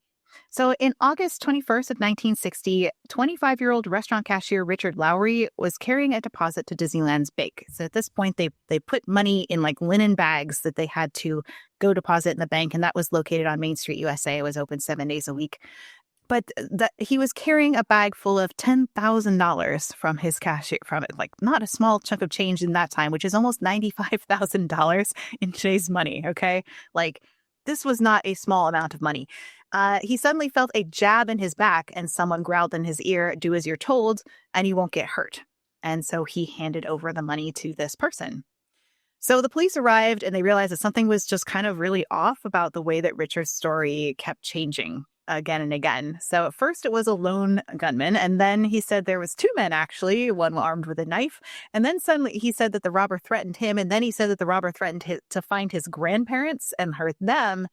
So in August 21st of 1960, 25-year-old restaurant cashier Richard Lowry was carrying a deposit to Disneyland's bank. So at this point, they put money in like linen bags that they had to go deposit in the bank. And that was located on Main Street, USA. It was open 7 days a week. But he was carrying a bag full of $10,000 from his cashier, from it, like not a small chunk of change in that time, which is almost $95,000 in today's money. Okay. Like this was not a small amount of money. He suddenly felt a jab in his back and someone growled in his ear, "Do as you're told and you won't get hurt." And so he handed over the money to this person. So the police arrived and they realized that something was just kind of really off about the way that Richard's story kept changing again and again. So at first it was a lone gunman, and then he said there was two men, actually, one armed with a knife. And then suddenly he said that the robber threatened him, and then he said that the robber threatened to find his grandparents and hurt them.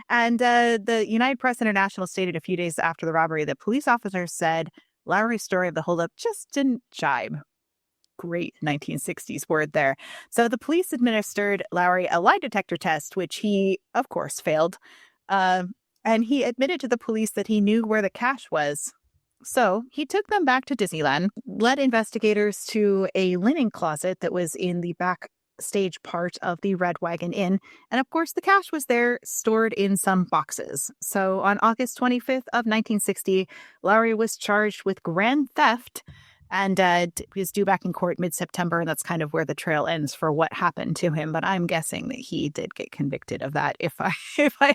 And the United Press International stated a few days after the robbery that police officers said Lowry's story of the holdup just didn't jibe. Great 1960s word there. So the police administered Lowry a lie detector test, which he, of course, failed. And he admitted to the police that he knew where the cash was. So he took them back to Disneyland, led investigators to a linen closet that was in the backstage part of the Red Wagon Inn. And of course, the cash was there stored in some boxes. So on August 25th of 1960, Lowry was charged with grand theft and was due back in court mid-September, and that's kind of where the trail ends for what happened to him. But I'm guessing that he did get convicted of that if I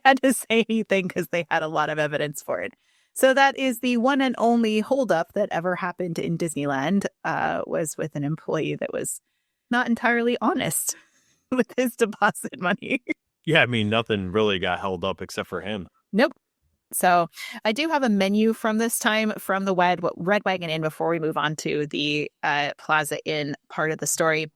had to say anything, because they had a lot of evidence for it. So that is the one and only holdup that ever happened in Disneyland, was with an employee that was not entirely honest with his deposit money. Yeah, I mean, nothing really got held up except for him. Nope. So I do have a menu from this time from the Red Wagon Inn before we move on to the Plaza Inn part of the story.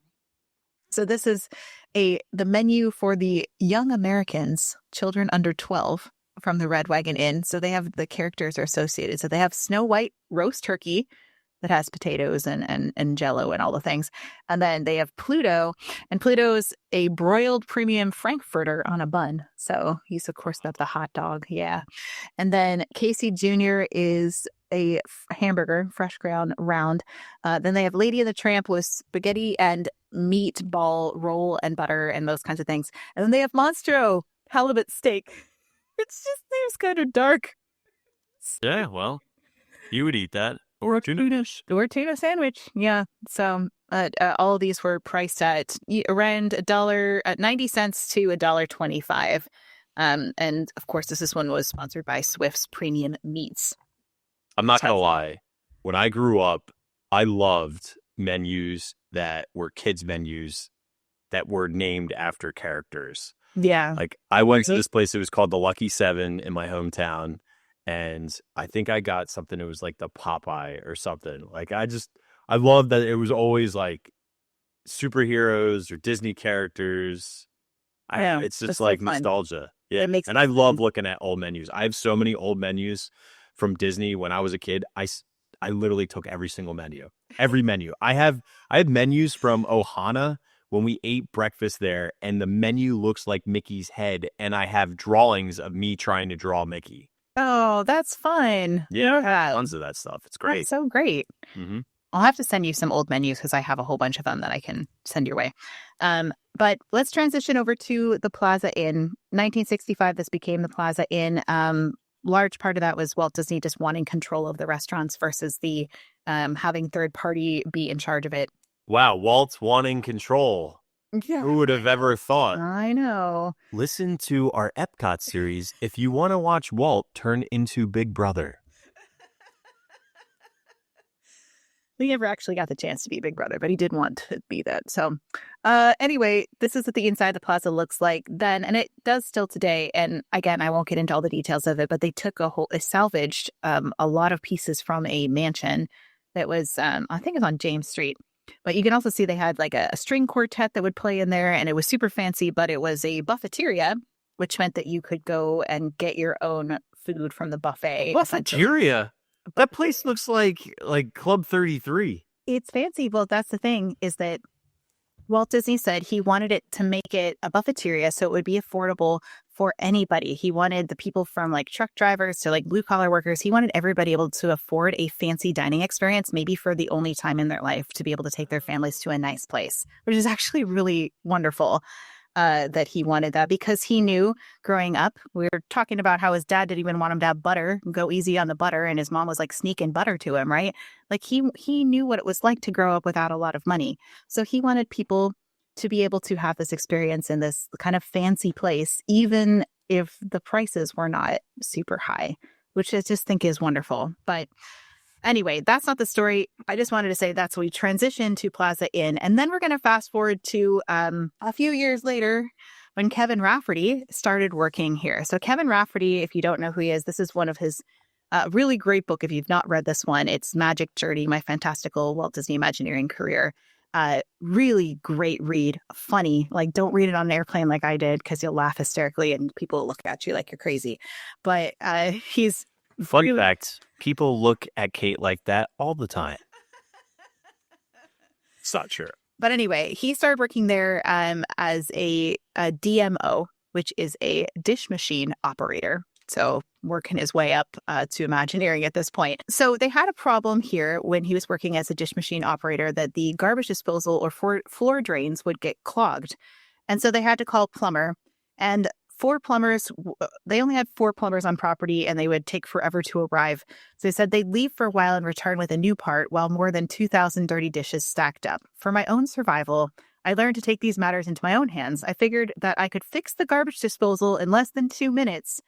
So this is the menu for the young Americans, children under 12, from the Red Wagon Inn. So they have the characters are associated. So they have Snow White roast turkey that has potatoes and jello and all the things. And then they have Pluto, and Pluto's a broiled premium Frankfurter on a bun. So he's, of course, got the hot dog. Yeah. And then Casey Jr. is a hamburger, fresh ground round. Then they have Lady and the Tramp with spaghetti and meatball roll and butter and those kinds of things. And then they have Monstro halibut steak. It's kind of dark. Yeah, well, you would eat that. Or a tuna sandwich. Yeah. So all of these were priced at around $1.90 to $1.25. And of course, this one was sponsored by Swift's Premium Meats. I'm not going to lie. When I grew up, I loved menus that were kids' menus that were named after characters. Yeah. Like I went to this place, it was called the Lucky Seven in my hometown. And I think I got something, it was like the Popeye or something. Like I love that it was always like superheroes or Disney characters. It's just like nostalgia. Yeah. And I love looking at old menus. I have so many old menus from Disney when I was a kid. I literally took every single menu. Every menu. I have menus from Ohana when we ate breakfast there, and the menu looks like Mickey's head, and I have drawings of me trying to draw Mickey. Oh, that's fun. Yeah, tons of that stuff. It's great. That's so great. Mm-hmm. I'll have to send you some old menus because I have a whole bunch of them that I can send your way. But let's transition over to the Plaza Inn. 1965, this became the Plaza Inn. Large part of that was Walt Disney just wanting control of the restaurants versus the having third party be in charge of it. Wow, Walt wanting control. Yeah. Who would have ever thought? I know. Listen to our Epcot series if you want to watch Walt turn into Big Brother. He never actually got the chance to be Big Brother, but he did want to be that. So anyway, this is what the inside of the plaza looks like then, and it does still today. And again, I won't get into all the details of it, but they salvaged a lot of pieces from a mansion that was, I think it's on James Street. But you can also see they had like a string quartet that would play in there, and it was super fancy, but it was a buffeteria, which meant that you could go and get your own food from the buffet. Buffeteria? That place looks like Club 33. It's fancy. Well, that's the thing, is that Walt Disney said he wanted it to make it a buffeteria so it would be affordable for anybody. He wanted the people from like truck drivers to like blue collar workers. He wanted everybody able to afford a fancy dining experience, maybe for the only time in their life, to be able to take their families to a nice place, which is actually really wonderful. That he wanted that, because he knew growing up, we were talking about how his dad didn't even want him to have butter, go easy on the butter, and his mom was like sneaking butter to him, right? Like he knew what it was like to grow up without a lot of money. So he wanted people to be able to have this experience in this kind of fancy place, even if the prices were not super high, which I just think is wonderful. But anyway, that's not the story. I just wanted to say that's when we transitioned to Plaza Inn. And then we're going to fast forward to a few years later when Kevin Rafferty started working here. So Kevin Rafferty, if you don't know who he is, this is one of his really great book. If you've not read this one, it's Magic Journey, My Fantastical Walt Disney Imagineering Career. Really great read. Funny. Like, don't read it on an airplane like I did, because you'll laugh hysterically and people will look at you like you're crazy. But he's... Fun fact, people look at Kate like that all the time. It's not true. But anyway, he started working there as a DMO, which is a dish machine operator. So working his way up to Imagineering at this point. So they had a problem here when he was working as a dish machine operator, that the garbage disposal or floor drains would get clogged. And so they had to call a plumber. And they only had 4 plumbers on property, and they would take forever to arrive. So they said they'd leave for a while and return with a new part, while more than 2,000 dirty dishes stacked up. For my own survival, I learned to take these matters into my own hands. I figured that I could fix the garbage disposal in less than 2 minutes.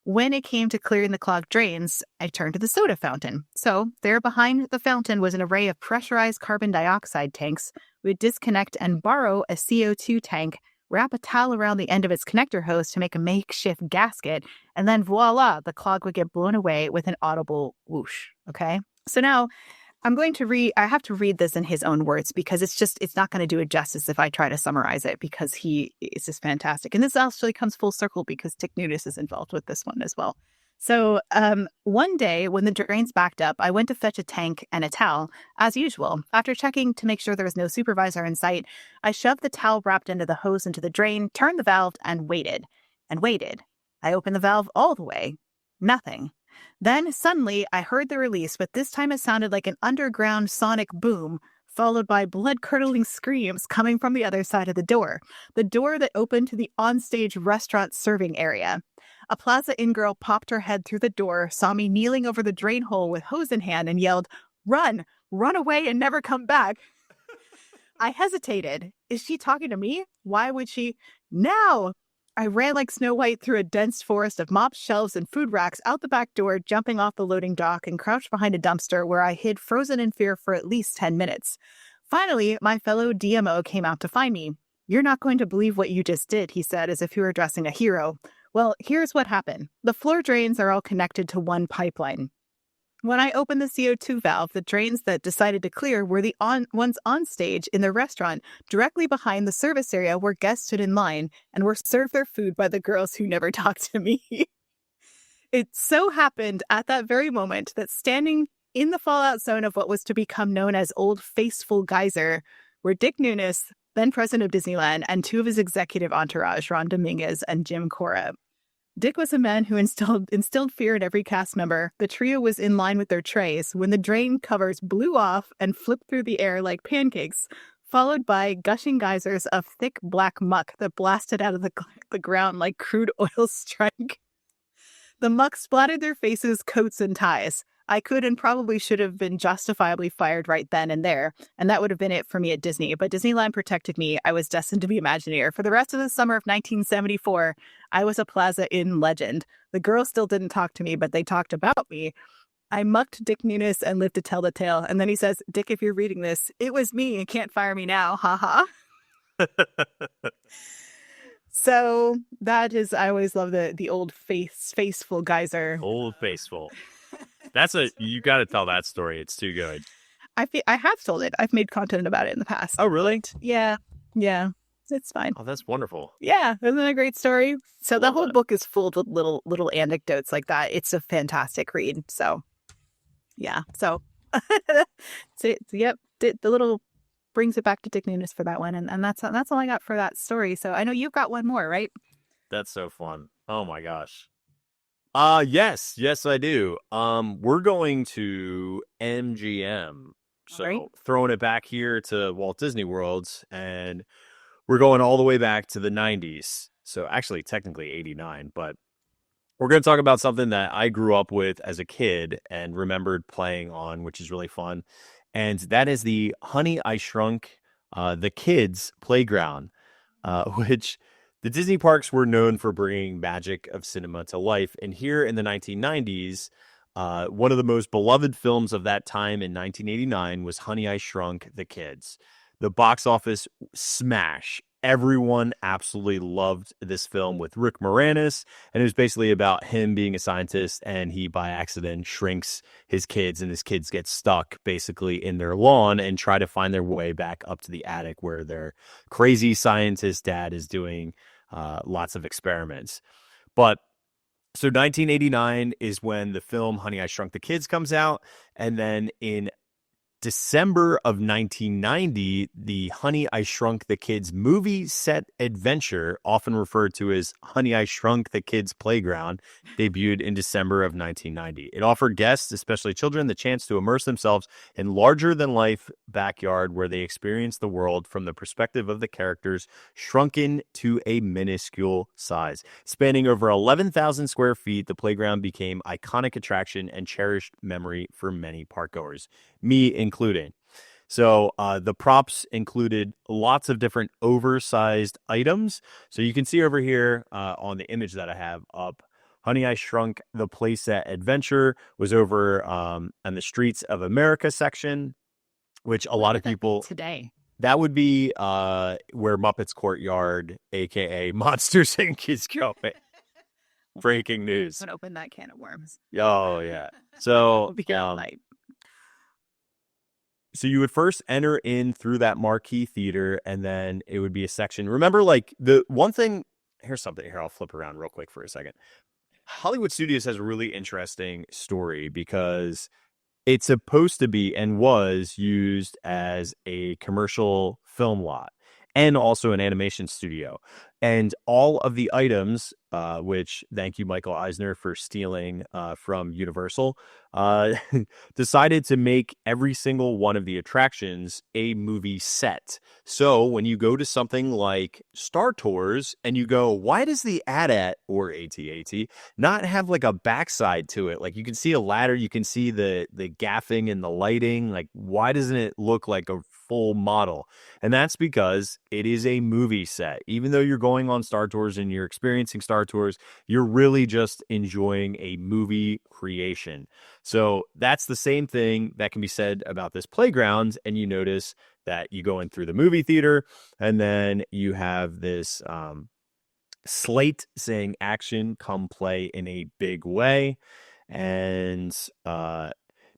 When it came to clearing the clogged drains, I turned to the soda fountain. So there behind the fountain was an array of pressurized carbon dioxide tanks. We would disconnect and borrow a CO2 tank, wrap a towel around the end of its connector hose to make a makeshift gasket, and then voila, the clog would get blown away with an audible whoosh. Okay? So now I have to read this in his own words, because it's not going to do it justice if I try to summarize it, because he is just fantastic. And this actually comes full circle because Dick Nunis is involved with this one as well. So one day when the drains backed up, I went to fetch a tank and a towel, as usual. After checking to make sure there was no supervisor in sight, I shoved the towel wrapped into the hose into the drain, turned the valve, and waited. And waited. I opened the valve all the way. Nothing. Then suddenly I heard the release, but this time it sounded like an underground sonic boom, followed by blood-curdling screams coming from the other side of the door that opened to the onstage restaurant serving area. A Plaza Inn girl popped her head through the door, saw me kneeling over the drain hole with hose in hand, and yelled, "Run! Run away and never come back!" I hesitated. Is she talking to me? Why would she? Now! I ran like Snow White through a dense forest of mops, shelves, and food racks, out the back door, jumping off the loading dock, and crouched behind a dumpster where I hid frozen in fear for at least 10 minutes. Finally, my fellow DMO came out to find me. "You're not going to believe what you just did," he said, as if he were addressing a hero. Well, here's what happened. The floor drains are all connected to one pipeline. When I opened the CO2 valve, the drains that decided to clear were the ones on stage in the restaurant, directly behind the service area where guests stood in line and were served their food by the girls who never talked to me. It so happened at that very moment that standing in the fallout zone of what was to become known as Old Faithful Geyser were Dick Nunis, then president of Disneyland, and 2 of his executive entourage, Ron Dominguez and Jim Cora. Dick was a man who instilled fear in every cast member. The trio was in line with their trays when the drain covers blew off and flipped through the air like pancakes, followed by gushing geysers of thick black muck that blasted out of the ground like crude oil strike. The muck splattered their faces, coats, and ties. I could and probably should have been justifiably fired right then and there, and that would have been it for me at Disney. But Disneyland protected me. I was destined to be Imagineer. For the rest of the summer of 1974, I was a Plaza Inn legend. The girls still didn't talk to me, but they talked about me. I mucked Dick Nunes and lived to tell the tale. And then he says, Dick, if you're reading this, it was me and can't fire me now. Ha ha. So that is, I always love the old faceful geyser. Old Faithful. You got to tell that story. It's too good. I have told it. I've made content about it in the past. Oh, really? Yeah. Yeah. It's fine. Oh, that's wonderful. Yeah. Isn't it a great story? So the Love whole that. book is full of little anecdotes like that. It's a fantastic read. So yeah. So, yep. The little brings it back to Dick Nunes for that one. And that's all I got for that story. So I know you've got one more, right? That's so fun. Oh my gosh. Yes, I do. We're going to MGM. So Right. throwing it back here to Walt Disney World, and we're going all the way back to the 90s. So actually, technically 89, but we're going to talk about something that I grew up with as a kid and remembered playing on, which is really fun. And that is the Honey, I Shrunk the Kids playground, which the Disney parks were known for bringing magic of cinema to life. And here in the 1990s, one of the most beloved films of that time in 1989 was Honey, I Shrunk the Kids. The box office smash. Everyone absolutely loved this film with Rick Moranis, and it was basically about him being a scientist, and he by accident shrinks his kids, and his kids get stuck basically in their lawn and try to find their way back up to the attic where their crazy scientist dad is doing lots of experiments. But so 1989 is when the film Honey, I Shrunk the Kids comes out, and then in December of 1990, the Honey, I Shrunk the Kids movie set adventure, often referred to as Honey, I Shrunk the Kids Playground, debuted in December of 1990. It offered guests, especially children, the chance to immerse themselves in larger-than-life backyard where they experienced the world from the perspective of the characters shrunken to a minuscule size. Spanning over 11,000 square feet, the playground became iconic attraction and cherished memory for many parkgoers, me included. So the props included lots of different oversized items. So you can see over here on the image that I have up, Honey, I Shrunk the Playset Adventure was over on the Streets of America section, which a lot of people today. That would be where Muppets Courtyard, aka Monsters Inc. is going. Breaking news. Don't open that can of worms. Oh yeah. So We'll be here all night. So you would first enter in through that marquee theater, and then it would be a section. Remember, like the one thing, here's something here. I'll flip around real quick for a second. Hollywood Studios has a really interesting story because it's supposed to be and was used as a commercial film lot and also an animation studio. And all of the items, which thank you, Michael Eisner, for stealing from Universal, decided to make every single one of the attractions a movie set. So when you go to something like Star Tours and you go, why does the AT-AT or AT-AT not have like a backside to it? Like you can see a ladder, you can see the gaffing and the lighting. Like why doesn't it look like a full model? And that's because it is a movie set. Even though you're going on Star Tours and you're experiencing Star Tours, you're really just enjoying a movie creation. So that's the same thing that can be said about this playground. And you notice that you go in through the movie theater and then you have this slate saying action, come play in a big way. And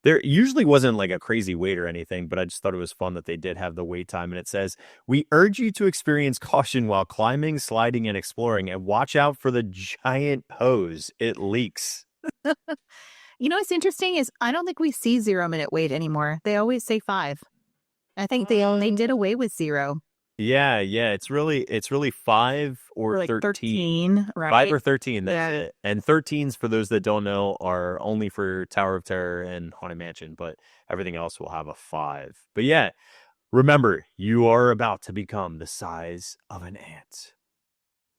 there usually wasn't like a crazy wait or anything, but I just thought it was fun that they did have the wait time. And it says, we urge you to experience caution while climbing, sliding, and exploring, and watch out for the giant hose. It leaks. You know what's interesting is I don't think we see 0 minute wait anymore. They always say 5. I think they did away with 0. Yeah. It's really 5 or like 13. Right? 5 or 13. That's it. And 13s, for those that don't know, are only for Tower of Terror and Haunted Mansion, but everything else will have a 5. But yeah, remember, you are about to become the size of an ant.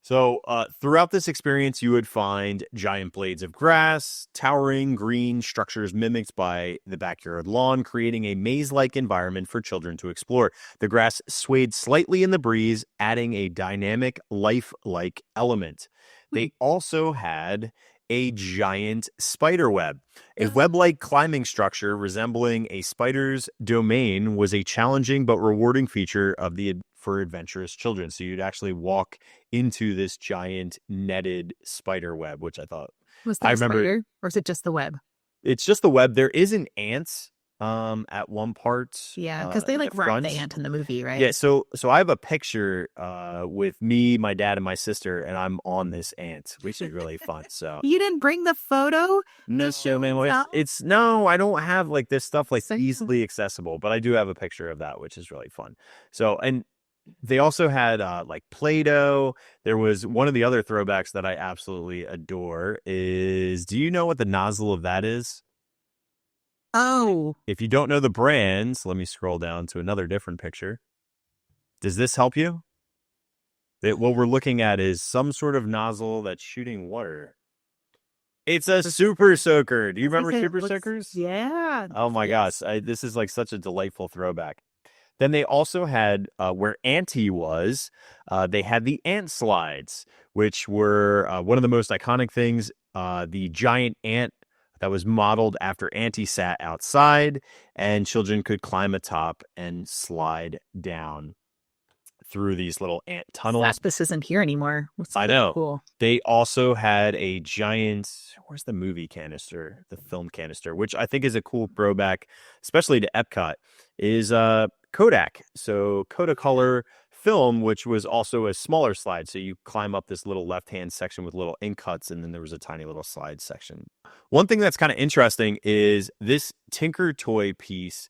So throughout this experience, you would find giant blades of grass, towering green structures mimicked by the backyard lawn, creating a maze-like environment for children to explore. The grass swayed slightly in the breeze, adding a dynamic, life-like element. They also had a giant spider web. A web-like climbing structure resembling a spider's domain was a challenging but rewarding feature for adventurous children. So you'd actually walk into this giant netted spider web, which I thought Was that I a remember. spider, or is it just the web? It's just the web. There is an ant at one part. Yeah, because they like at ride the front. ant in the movie, right? Yeah, so I have a picture with me, my dad, and my sister, and I'm on this ant, which is really fun. So You didn't bring the photo? no, No? it's no, I don't have like this stuff like So- easily accessible, but I do have a picture of that, which is really fun. So, and they also had like Play-Doh. There was one of the other throwbacks that I absolutely adore is, do you know what the nozzle of that is? Oh, If you don't know the brands, let me scroll down to another different picture. Does this help you? What we're looking at is some sort of nozzle that's shooting water. It's a super soaker. Do you remember super soakers? Yeah. Oh my gosh. This is like such a delightful throwback. Then they also had where Auntie was, they had the ant slides, which were one of the most iconic things. The giant ant that was modeled after Auntie sat outside, and children could climb atop and slide down through these little ant tunnels. This isn't here anymore. I know. Cool. They also had a giant, where's the movie canister, the film canister, which I think is a cool throwback, especially to Epcot, is Kodak. So Kodacolor film, which was also a smaller slide. So you climb up this little left-hand section with little ink cuts, and then there was a tiny little slide section. One thing that's kind of interesting is this Tinker Toy piece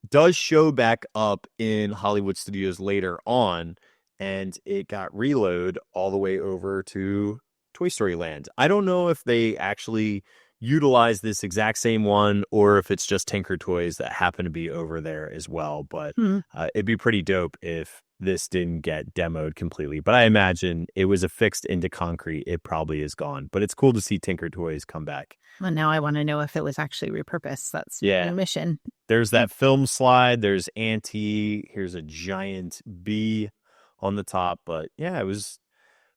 does show back up in Hollywood Studios later on, and it got reload all the way over to Toy Story Land. I don't know if they actually utilize this exact same one or if it's just Tinker Toys that happen to be over there as well, but it'd be pretty dope if this didn't get demoed completely. But I imagine it was affixed into concrete. It probably is gone, but it's cool to see Tinker Toys come back. Well, now I want to know if it was actually repurposed. That's Yeah. my mission. There's that film slide. There's Auntie. Here's a giant bee on the top. But yeah, it was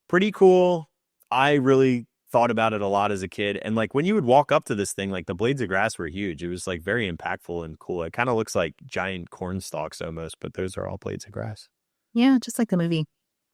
pretty cool. I really thought about it a lot as a kid. And like when you would walk up to this thing, like the blades of grass were huge. It was like very impactful and cool. It kind of looks like giant corn stalks almost, but those are all blades of grass. Yeah, just like the movie.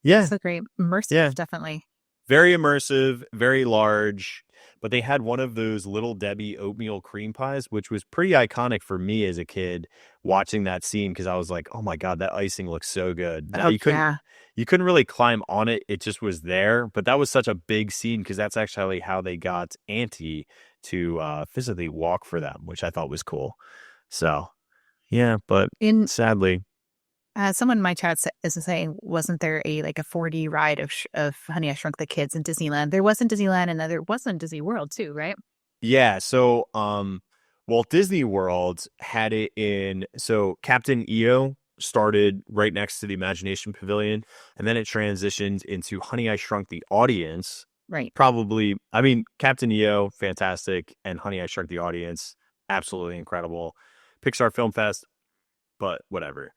Yeah. So great. Immersive, Yeah. definitely. Very immersive, very large. But they had one of those Little Debbie oatmeal cream pies, which was pretty iconic for me as a kid watching that scene because I was like, oh my God, that icing looks so good. Now, you couldn't really climb on it. It just was there. But that was such a big scene because that's actually how they got Auntie to physically walk for them, which I thought was cool. So, yeah, but sadly. Someone in my chat is saying, wasn't there a 4D ride of Honey, I Shrunk the Kids in Disneyland? There was in Disneyland, and there was in Disney World too, right? Yeah. So, Walt Disney World had it in. So Captain EO started right next to the Imagination Pavilion, and then it transitioned into Honey, I Shrunk the Audience. Right. Probably. I mean, Captain EO, fantastic, and Honey, I Shrunk the Audience, absolutely incredible. Pixar Film Fest, but whatever.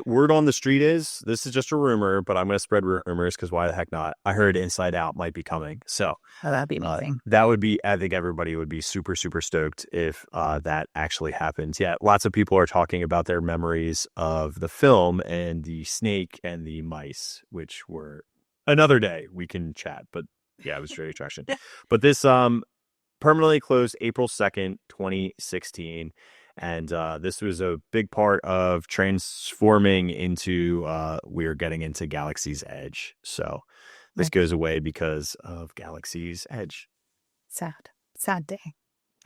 Word on the street is, this is just a rumor, but I'm going to spread rumors because why the heck not? I heard Inside Out might be coming. So that'd be amazing. That would be, I think everybody would be super, super stoked if that actually happens. Yeah, lots of people are talking about their memories of the film and the snake and the mice, which were another day we can chat. But yeah, it was very attraction. But this permanently closed April 2nd, 2016. And this was a big part of transforming into, we're getting into Galaxy's Edge. So this goes away because of Galaxy's Edge. Sad day.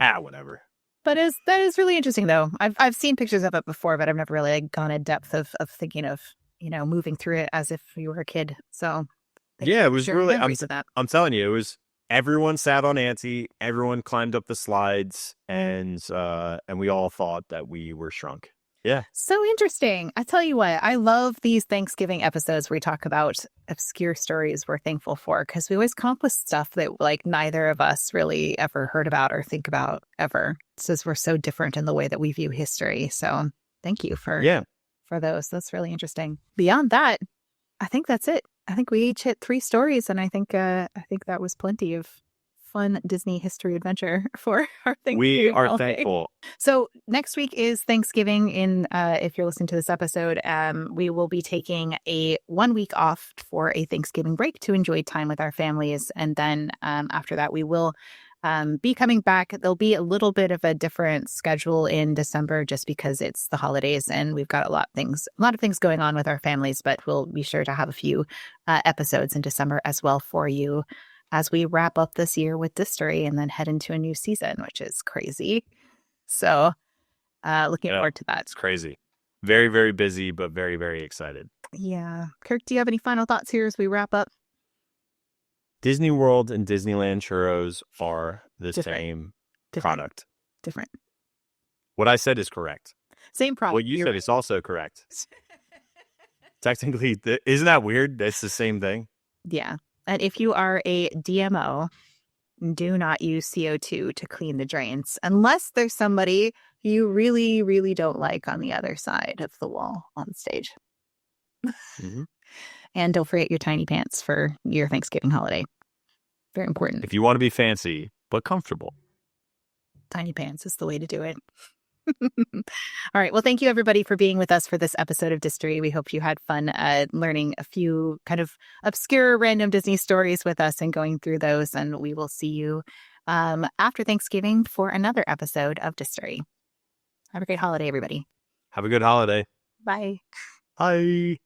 Whatever. But that is really interesting, though. I've seen pictures of it before, but I've never really gone in depth of thinking of, moving through it as if you were a kid. So yeah, it was really, I'm telling you, it was, everyone sat on Auntie, everyone climbed up the slides, and we all thought that we were shrunk. Yeah. So interesting. I tell you what, I love these Thanksgiving episodes where we talk about obscure stories we're thankful for, because we always come up with stuff that neither of us really ever heard about or think about ever. It's just we're so different in the way that we view history. So thank you for those. That's really interesting. Beyond that, I think that's it. I think we each hit 3 stories, and I think that was plenty of fun Disney history adventure for our Thanksgiving We are holiday. thankful. So next week is Thanksgiving. If you're listening to this episode, we will be taking a 1 week off for a Thanksgiving break to enjoy time with our families. And then after that, we will be coming back. There'll be a little bit of a different schedule in December just because it's the holidays and we've got a lot of things going on with our families, but we'll be sure to have a few episodes in December as well for you as we wrap up this year with Distory and then head into a new season, which is crazy. So looking forward to that. It's crazy. Very, very busy, but very, very excited. Yeah. Kirk, do you have any final thoughts here as we wrap up? Disney World and Disneyland churros are the Different. same Different. product. Different. What I said is correct. Same product. What you said is also correct. Technically, isn't that weird? That's the same thing. Yeah. And if you are a DMO, do not use CO2 to clean the drains unless there's somebody you really, really don't like on the other side of the wall on stage. Mm-hmm. And don't forget your tiny pants for your Thanksgiving holiday. Very important. If you want to be fancy, but comfortable. Tiny pants is the way to do it. All right. Well, thank you, everybody, for being with us for this episode of Distory. We hope you had fun learning a few kind of obscure random Disney stories with us and going through those. And we will see you after Thanksgiving for another episode of Distory. Have a great holiday, everybody. Have a good holiday. Bye. Bye.